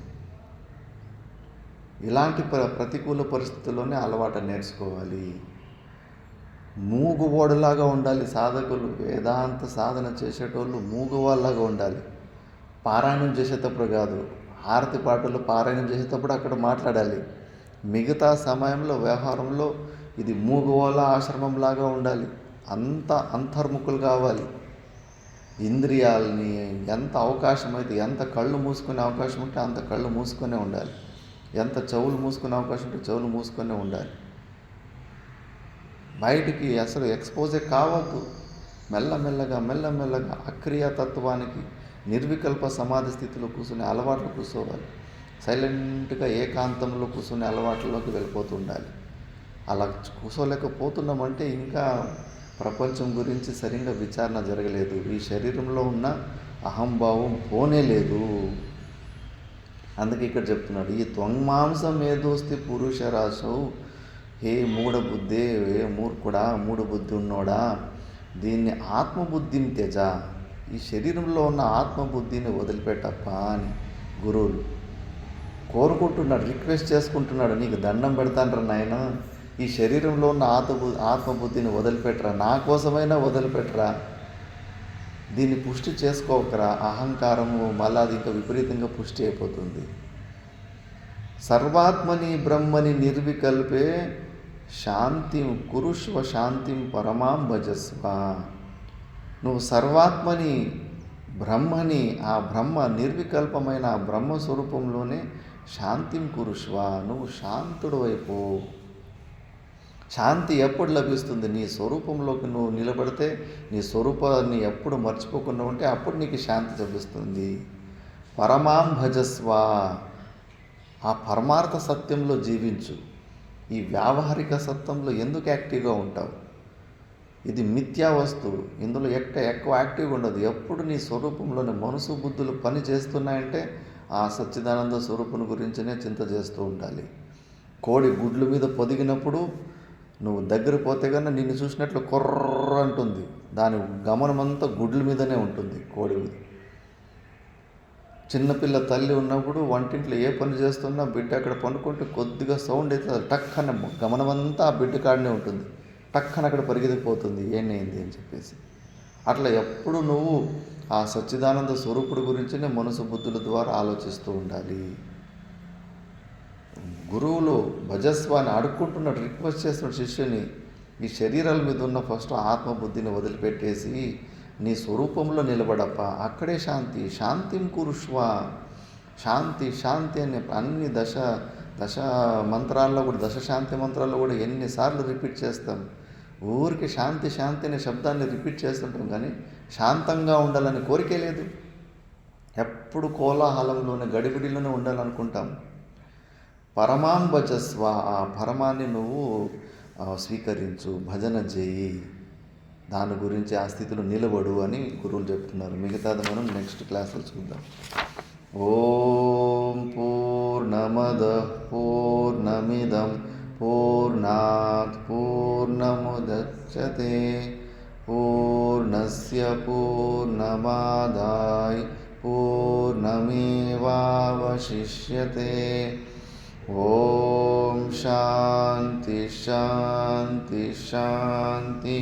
ఇలాంటి ప్రతికూల పరిస్థితుల్లోనే అలవాటు నేర్చుకోవాలి. మూగువాడులాగా ఉండాలి సాధకులు. వేదాంత సాధన చేసేటోళ్ళు మూగువాళ్ళలాగా ఉండాలి. పారాయణం చేసేటప్పుడు కాదు, హారతి పాటలు పారాయణం చేసేటప్పుడు అక్కడ మాట్లాడాలి. మిగతా సమయంలో వ్యవహారంలో ఇది మూగువాళ్ళ ఆశ్రమంలాగా ఉండాలి. అంత అంతర్ముఖులు కావాలి. ఇంద్రియాలని ఎంత అవకాశం అయితే, ఎంత కళ్ళు మూసుకునే అవకాశం ఉంటే అంత కళ్ళు మూసుకొనే ఉండాలి. ఎంత చెవులు మూసుకునే అవకాశం ఉంటే చెవులు మూసుకొనే ఉండాలి. బయటికి అసలు ఎక్స్పోజే కావద్దు. మెల్లమెల్లగా అక్రియాతత్వానికి, నిర్వికల్ప సమాధి స్థితిలో కూర్చునే అలవాట్లు కూర్చోవాలి. సైలెంట్గా ఏకాంతంలో కూర్చునే అలవాట్లలోకి వెళ్ళిపోతూ ఉండాలి. అలా కూర్చోలేకపోతున్నామంటే ఇంకా ప్రపంచం గురించి సరిగ్గా విచారణ జరగలేదు. ఈ శరీరంలో ఉన్న అహంభావం పోనే లేదు. అందుకే ఇక్కడ చెప్తున్నాడు, ఈ త్వంమాంసం ఏదోస్తి పురుషరాశవు, హే మూఢబుద్ధే, హే మూర్ఖుడా, మూఢబుద్ధి ఉన్నోడా, దీన్ని ఆత్మబుద్ధిని త్యజ, ఈ శరీరంలో ఉన్న ఆత్మబుద్ధిని వదిలిపెట్టప్ప అని గురువులు కోరుకుంటున్నాడు, రిక్వెస్ట్ చేసుకుంటున్నాడు. నీకు దండం పెడతానరా నాయన, ఈ శరీరంలో ఉన్న ఆత్మబుద్ధిని వదిలిపెట్టరా, నా కోసమైనా వదిలిపెట్టరా, దీన్ని పుష్టి చేసుకోకరా. అహంకారము మళ్ళా అది ఇంకా విపరీతంగా పుష్టి అయిపోతుంది. సర్వాత్మని బ్రహ్మని నిర్వికల్పే శాంతిం కురుష్వ శాంతిం పరమాం భజస్వ. నువ్వు సర్వాత్మని, బ్రహ్మని, ఆ బ్రహ్మ నిర్వికల్పమైన ఆ బ్రహ్మస్వరూపంలోనే శాంతిం కురుష్వ, నువ్వు శాంతుడు వైపు. శాంతి ఎప్పుడు లభిస్తుంది? నీ స్వరూపంలోకి నువ్వు నిలబడితే, నీ స్వరూపాన్ని ఎప్పుడు మర్చిపోకుండా ఉంటే అప్పుడు నీకు శాంతి లభిస్తుంది. పరమాం భజస్వ, ఆ పరమార్థ సత్యంలో జీవించు. ఈ వ్యావహారిక సత్యంలో ఎందుకు యాక్టివ్గా ఉంటావు? ఇది మిథ్యా వస్తువు, ఇందులో ఎక్కువ యాక్టివ్గా ఉండదు. ఎప్పుడు నీ స్వరూపంలోని మనసు బుద్ధులు పని చేస్తున్నాయంటే ఆ సచ్చిదానంద స్వరూపుని గురించినే చింత చేస్తూ ఉండాలి. కోడి గుడ్ల మీద పొదిగినప్పుడు నువ్వు దగ్గర పోతే కన్నా నిన్ను చూసినట్లు కొర్ర అంటుంది. దాని గమనమంతా గుడ్ల మీదనే ఉంటుంది. కోడి చిన్నపిల్ల తల్లి ఉన్నప్పుడు వంటింట్లో ఏ పని చేస్తున్నా బిడ్డ అక్కడ పండుకుంటే కొద్దిగా సౌండ్ అయితే అది టక్కన గమనమంతా ఆ బిడ్డ కాడనే ఉంటుంది. టక్కన అక్కడ పరిగెత్తిపోతుంది ఏంటి అని చెప్పేసి. అట్లా ఎప్పుడు నువ్వు ఆ సచ్చిదానంద స్వరూపుడు గురించినే మనసు బుద్ధుల ద్వారా ఆలోచిస్తూ ఉండాలి. గురువులు భజస్వాన్ని అడుక్కుంటున్నాడు, రిక్వెస్ట్ చేస్తున్నాడు శిష్యుని, ఈ శరీరాల మీద ఉన్న ఫస్ట్ ఆత్మబుద్ధిని వదిలిపెట్టేసి నీ స్వరూపంలో నిలబడప్ప, అక్కడే శాంతి. శాంతిం కురుష్వ, శాంతి శాంతి అనే అన్ని దశ మంత్రాల్లో కూడా, దశ శాంతి మంత్రాల్లో కూడా ఎన్నిసార్లు రిపీట్ చేస్తాం. ఊరికి శాంతి శాంతి అనే శబ్దాన్ని రిపీట్ చేస్తుంటాం, కానీ శాంతంగా ఉండాలని కోరికే లేదు. ఎప్పుడు కోలాహలంలోనే గడిబిడిలోనే ఉండాలనుకుంటాం. పరమాం భజస్వ, ఆ పరమాన్ని నువ్వు స్వీకరించు, భజన చేయి, దాని గురించి ఆ స్థితిలో నిలబడు అని గురువులు చెప్తున్నారు. మిగతాది మనం నెక్స్ట్ క్లాస్లో చూద్దాం. ఓం పూర్ణమద పూర్ణమిదం పూర్ణాత్ పూర్ణముదచ్యతే పూర్ణస్య పూర్ణమాదాయ పూర్ణమేవావశిష్యతే. ఓం శాంతి శాంతి శాంతి.